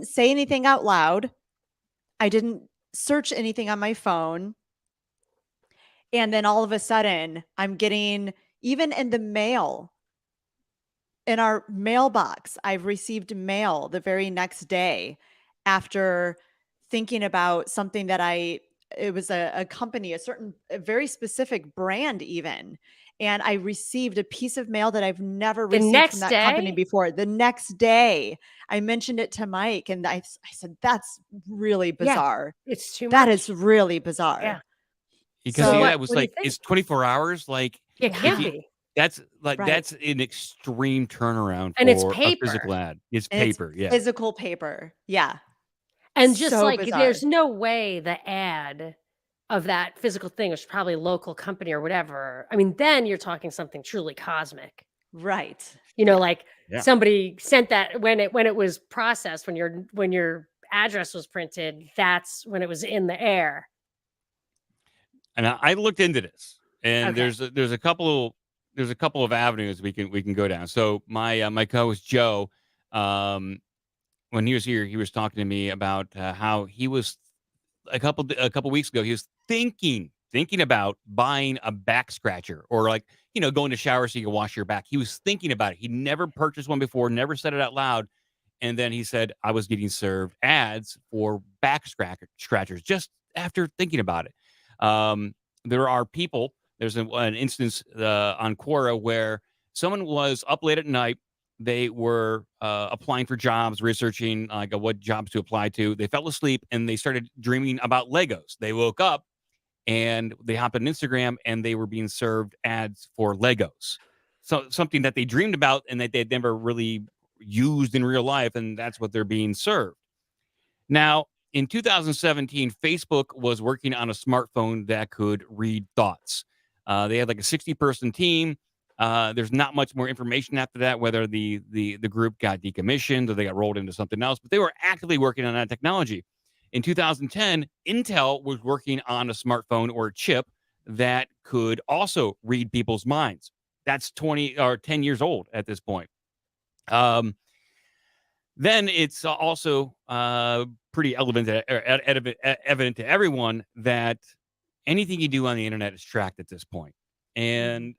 say anything out loud. I didn't search anything on my phone. And then all of a sudden, I'm getting, even in the mail, in our mailbox, I've received mail the very next day after thinking about something that it was a company, a very specific brand even. And I received a piece of mail that I've never The received from next that company day? before. The next day, I mentioned it to Mike and I said, that's really Yeah, bizarre. it's too That much. is really Yeah. bizarre. Because So that was what do you like, think? it's 24 hours. Like, It Yeah. can't if you, be. that's like, Right. that's an extreme turnaround And it's for a physical paper. ad. It's And it's paper. Yeah. physical paper. Yeah. And just So like bizarre. there's no way the ad of that physical thing was probably a local company or whatever. I mean, then you're talking something truly cosmic. Right. Yeah. Like Yeah. somebody sent that when it was processed, when your address was printed, that's when it was in the air. And I looked into this, and Okay. there's a couple of avenues we can go down. So my co-host Joe, um, when he was here, he was talking to me about how he was a couple weeks ago. He was thinking about buying a back scratcher, or like, going to shower so you can wash your back. He was thinking about it. He never purchased one before, never said it out loud. And then he said, I was getting served ads for back scratchers just after thinking about it. There are people, there's an instance on Quora where someone was up late at night. They were applying for jobs, researching like what jobs to apply to. They fell asleep and they started dreaming about Legos. They woke up and they hopped on Instagram and they were being served ads for Legos. So something that they dreamed about and that they'd never really used in real life, and that's what they're being served. Now, in 2017, Facebook was working on a smartphone that could read thoughts. They had like a 60-person team. There's not much more information after that, whether the group got decommissioned or they got rolled into something else, but they were actively working on that technology. In 2010, Intel was working on a smartphone or a chip that could also read people's minds. That's 20 or 10 years old at this point. Then it's also pretty evident to everyone that anything you do on the internet is tracked at this point. And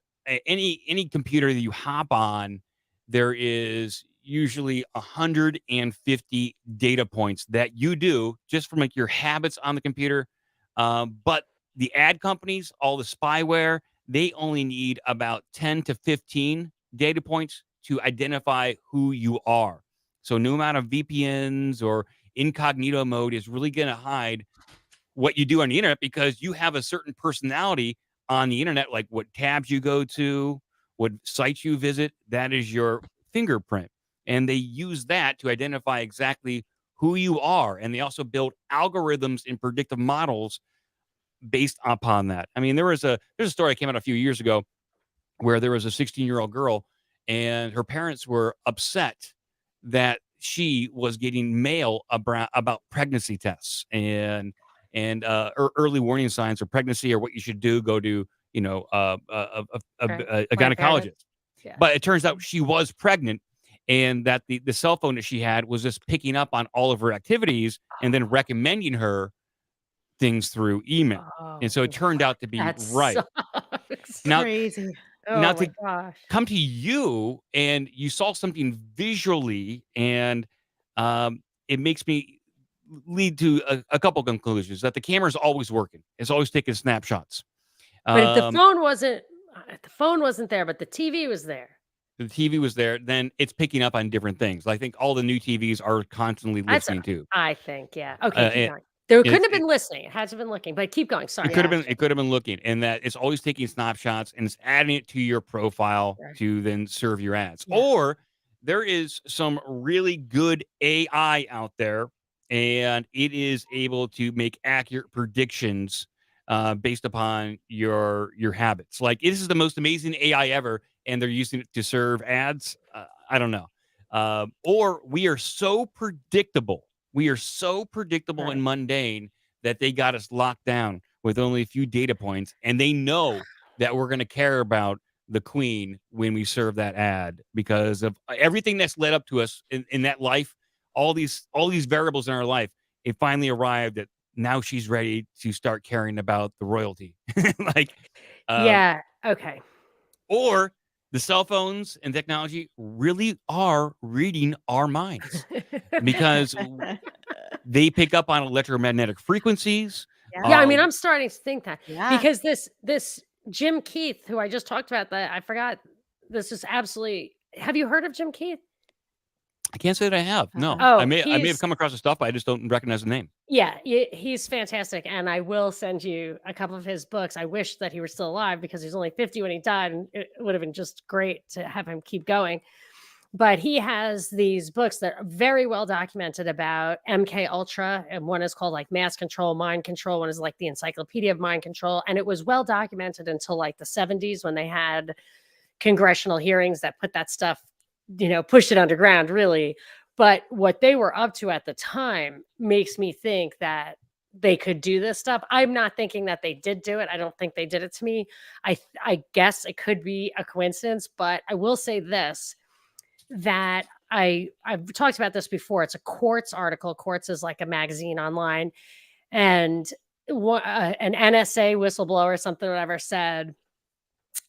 any computer that you hop on, there is usually 150 data points that you do just from like your habits on the computer. But the ad companies, all the spyware, they only need about 10 to 15 data points to identify who you are. So no amount of VPNs or incognito mode is really going to hide what you do on the internet, because you have a certain personality on the internet, like what tabs you go to, what sites you visit. That is your fingerprint. And they use that to identify exactly who you are. And they also build algorithms and predictive models based upon that. I mean, there's a story that came out a few years ago where there was a 16-year-old girl and her parents were upset that she was getting mail about pregnancy tests and early warning signs of pregnancy, or what you should do. Go to a Planned Parenthood. gynecologist. Yeah. But it turns out she was pregnant, and that the cell phone that she had was just picking up on all of her activities and then recommending her things through email. And Oh, so it turned out to be that right. sucks. Now, Crazy. now Oh my to gosh. come to you and you saw something visually, and it makes me lead to a couple conclusions that the camera's always working. It's always taking snapshots. But if Um, the phone wasn't there, but the TV was there. the TV was there, then it's picking up on different things. I think all the new TVs are constantly That's listening too. I think, yeah. Okay, keep It, going. There couldn't it's have been listening. It had to have been looking, but keep going. Sorry. could have Yeah. been, it could have been looking, and that it's always taking snapshots and it's adding it to your profile Right. to then serve your ads. Yeah. Or there is some really good AI out there, and it is able to make accurate predictions based upon your habits. Like, this is the most amazing AI ever, and they're using it to serve ads. I don't know. Or we are so predictable. We are so predictable Right. and mundane that they got us locked down with only a few data points, and they know that we're going to care about the queen when we serve that ad because of everything that's led up to us in that life. All these variables in our life, it finally arrived that now she's ready to start caring about the royalty. like um, Yeah. Okay. or the cell phones and technology really are reading our minds because they pick up on electromagnetic frequencies. Yeah, I Yeah. mean, I'm starting to think that Yeah. because this Jim Keith, who I just talked about, that I forgot. This is absolutely. Have you heard of Jim Keith? I can't say that I have. No, Uh-uh. I Oh, may have he's come across the stuff, but I just don't recognize the name. yeah, he's fantastic, and I will send you a couple of his books. I wish that he were still alive because he's only 50 when he died, and it would have been just great to have him keep going. But he has these books that are very well documented about MK Ultra, and one is called like Mass Control, Mind Control. One is like the Encyclopedia of Mind Control, and it was well documented until like the 70s when they had congressional hearings that put that stuff, pushed it underground, really. But what they were up to at the time makes me think that they could do this stuff. I'm not thinking that they did do it. I don't think they did it to me. I guess it could be a coincidence, but I will say this, that I've talked about this before. It's a Quartz article. Quartz is like a magazine online, and an NSA whistleblower, something or whatever, said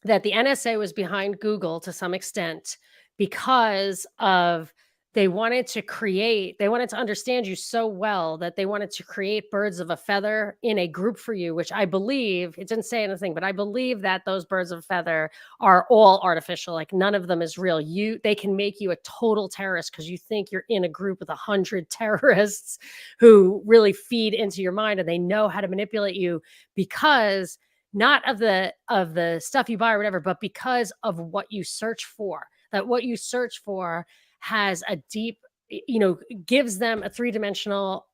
that the NSA was behind Google to some extent because of they wanted to understand you so well that they wanted to create birds of a feather in a group for you, which I believe, it didn't say anything, but I believe that those birds of a feather are all artificial. Like, none of them is real. They can make you a total terrorist because you think you're in a group with 100 terrorists who really feed into your mind, and they know how to manipulate you because not of the stuff you buy or whatever, but because of what you search for. That what you search for has a deep, gives them a three-dimensional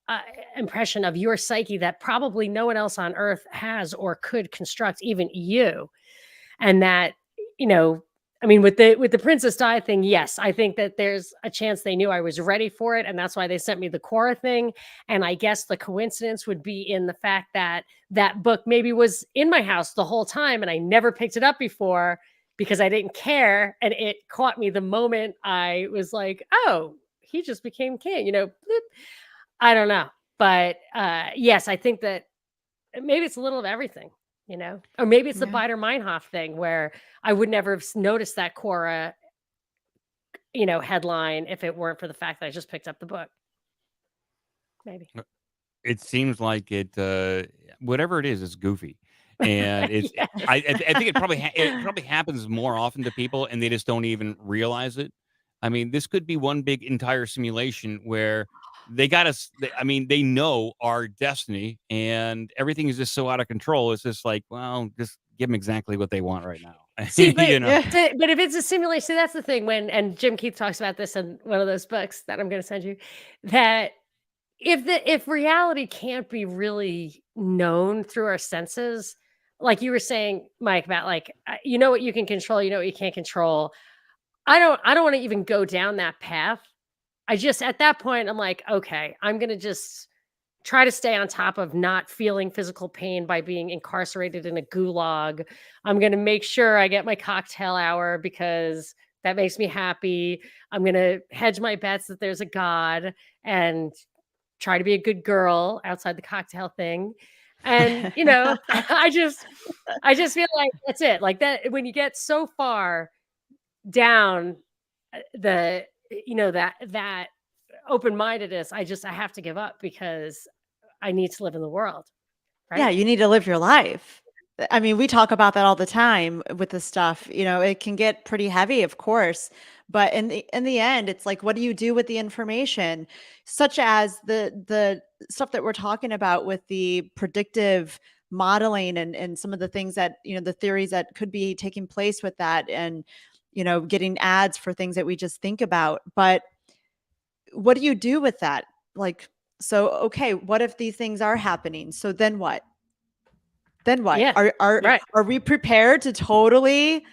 impression of your psyche that probably no one else on earth has or could construct, even you. And that, I mean, with the Princess Di thing, yes, I think that there's a chance they knew I was ready for it, and that's why they sent me the Quora thing. And I guess the coincidence would be in the fact that that book maybe was in my house the whole time, and I never picked it up before because I didn't care, and it caught me the moment I was like, "Oh, he just became king," Bloop. I don't know, but yes, I think that maybe it's a little of everything, or maybe it's the Yeah. Bider Meinhof thing where I would never have noticed that Quora, headline if it weren't for the fact that I just picked up the book. Maybe. It seems like whatever it is goofy, and Yes. I think it probably happens more often to people, and they just don't even realize it. I mean, this could be one big entire simulation where they got us. I mean, they know our destiny, and everything is just so out of control. It's just like, well, just give them exactly what they want right now. See, but you know, Yeah. but if it's a simulation, see, that's the thing. And Jim Keith talks about this in one of those books that I'm going to send you, that if reality can't be really known through our senses, like you were saying, Mike, about like what you can control, what you can't control. I don't want to even go down that path. I just, at that point, I'm like, okay, I'm gonna just try to stay on top of not feeling physical pain by being incarcerated in a gulag. I'm going to make sure I get my cocktail hour because that makes me happy. I'm going to hedge my bets that there's a God and try to be a good girl outside the cocktail thing. And, I just feel like that's it. Like that, when you get so far down that open-mindedness, I have to give up because I need to live in the world, Yeah, right? you need to live your life. I mean, we talk about that all the time with this stuff. It can get pretty heavy, of course, but in the end, it's like, what do you do with the information, such as the stuff that we're talking about with the predictive modeling and some of the things that, the theories that could be taking place with that, and getting ads for things that we just think about. But what do you do with that? Like, so, okay, what if these things are happening? So then what? Then what? Yeah, Are right. are we prepared to totally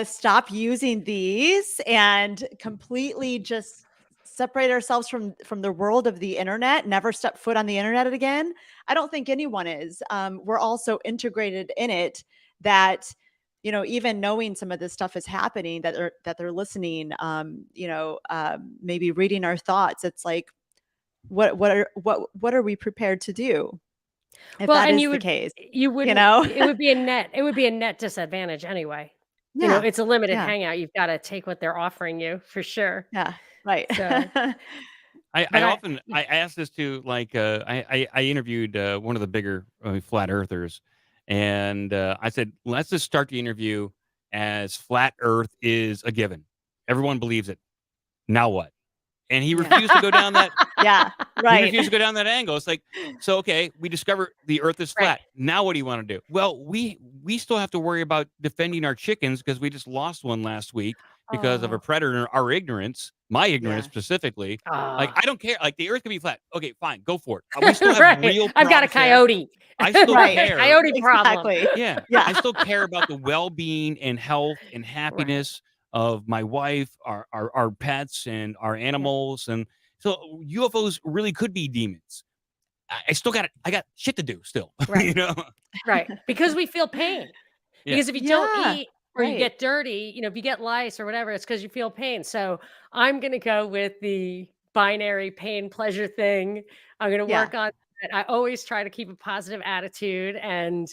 stop using these and completely just separate ourselves from the world of the internet, never step foot on the internet again? I don't think anyone is. We're all so integrated in it that even knowing some of this stuff is happening, that they're listening, maybe reading our thoughts. It's like, what are we prepared to do if Well, that and is the case? you You wouldn't, know? it would be a net disadvantage anyway. Yeah. It's a limited Yeah. hangout. You've got to take what they're offering you for sure. Yeah. Right. So, I, but I often I ask this to like I interviewed one of the bigger flat earthers, and I said, let's just start the interview as flat Earth is a given. Everyone believes it. Now what? And he Yeah. refused to go down that. Yeah. He Right. refused to go down that angle. It's like, so okay, we discover the Earth is Right. flat. Now what do you want to do? Well, we still have to worry about defending our chickens because we just lost one last week because of a Oh, predator, our ignorance, my ignorance yeah. specifically. Like, Ah, I don't care. Like, the Earth can be flat. Okay, fine, go for it. We still have right. real I've got a problems to have. coyote. I still Right. care. Coyote problem. Exactly. Yeah, Yeah. I still care about the well-being and health and Right. happiness of my wife, our pets, and our Yeah. animals. And so UFOs really could be demons. I still I got shit to do still, Right. Right. Yeah. Because we feel pain. Yeah. Because if you don't Yeah. eat or you Right. get dirty, if you get lice or whatever, it's because you feel pain. So I'm going to go with the binary pain pleasure thing. I'm going to Yeah. work on that. I always try to keep a positive attitude, and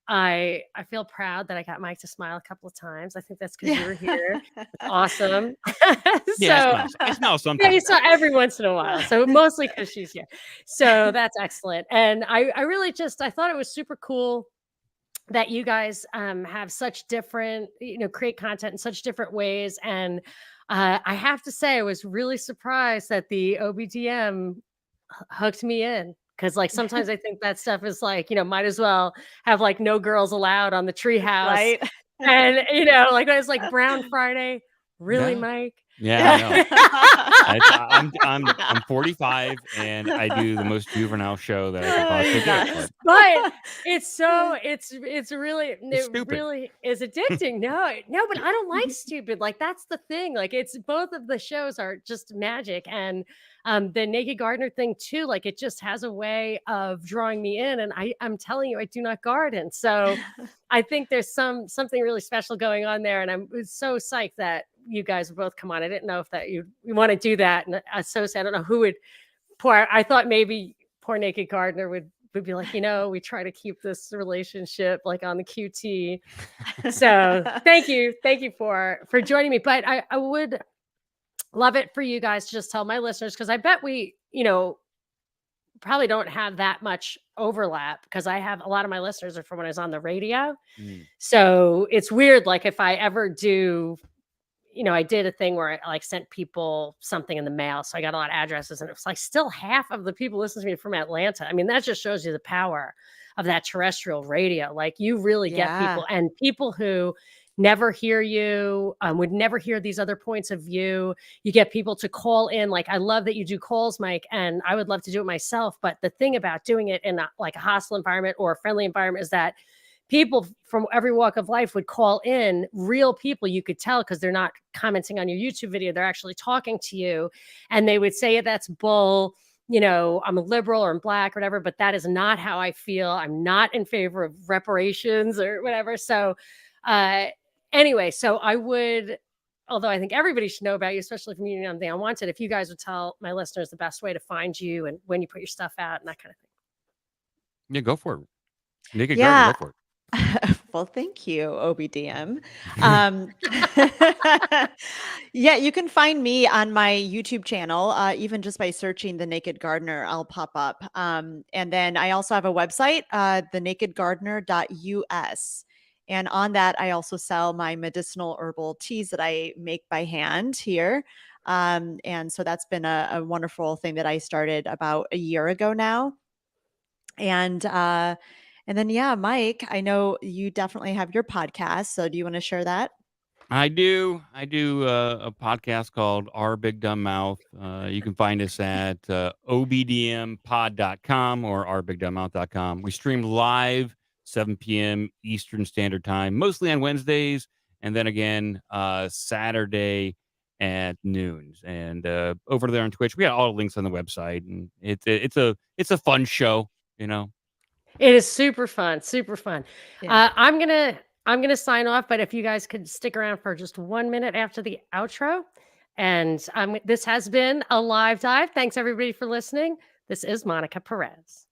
I feel proud that I got Mike to smile a couple of times. I think that's because you Yeah. were here. It's awesome. Yeah, So I smile yeah, sometimes. you saw every once in a while. So mostly because she's here. So that's excellent. And I really I thought it was super cool that you guys have such different, create content in such different ways. And I have to say, I was really surprised that the OBDM hooked me in. Cause like sometimes I think that stuff is like, might as well have like no girls allowed on the treehouse. Right. And, like when it's like Brown Friday, really, Yeah. Mike? Yeah, I know. Yeah. I'm 45 and I do the most juvenile show that I could possibly do. Yes. But it's really, It's it stupid. really is addicting. No, but I don't like stupid. Like that's the thing. Like it's both of the shows are just magic, and the Naked Gardener thing too. Like it just has a way of drawing me in, and I'm telling you, I do not garden, so I think there's something really special going on there, and I'm so psyched that you guys would both come on. I didn't know if that you want to do that, and so sad. I don't know who would. I thought maybe poor Naked Gardener would be like, we try to keep this relationship like on the QT. So thank you for joining me. But I would love it for you guys to just tell my listeners, because I bet we, probably don't have that much overlap, because I have a lot of my listeners are from when I was on the radio. Mm. So it's weird. Like if I ever do, I did a thing where I like sent people something in the mail. So I got a lot of addresses, and it was like still half of the people listening to me from Atlanta. I mean, that just shows you the power of that terrestrial radio. Like you really get Yeah. people, and people who never hear you, would never hear these other points of view. You get people to call in. Like, I love that you do calls, Mike, and I would love to do it myself. But the thing about doing it in like a hostile environment or a friendly environment is that people from every walk of life would call in, real people. You could tell because they're not commenting on your YouTube video. They're actually talking to you, and they would say, that's bull. I'm a liberal or I'm black or whatever, but that is not how I feel. I'm not in favor of reparations or whatever. So, uh, anyway, so I would, although I think everybody should know about you, especially if you're meeting on the Unwanted, if you guys would tell my listeners the best way to find you and when you put your stuff out and that kind of thing. Yeah, go for it. Naked Garden, Yeah. go for it. Well, thank you, OBDM. Yeah, you can find me on my YouTube channel, even just by searching The Naked Gardener, I'll pop up. And then I also have a website, thenakedgardener.us. And on that, I also sell my medicinal herbal teas that I make by hand here. And so that's been a wonderful thing that I started about a year ago now. And then, yeah, Mike, I know you definitely have your podcast. So do you want to share that? I do. I do a podcast called Our Big Dumb Mouth. You can find us at obdmpod.com or ourbigdumbmouth.com. We stream live 7 p.m. Eastern Standard Time, mostly on Wednesdays, and then again Saturday at noons. And over there on Twitch, we got all the links on the website, and it's a fun show, you know. It is super fun, super fun. Yeah. I'm gonna sign off, but if you guys could stick around for just 1 minute after the outro, and this has been a live dive. Thanks everybody for listening. This is Monica Perez.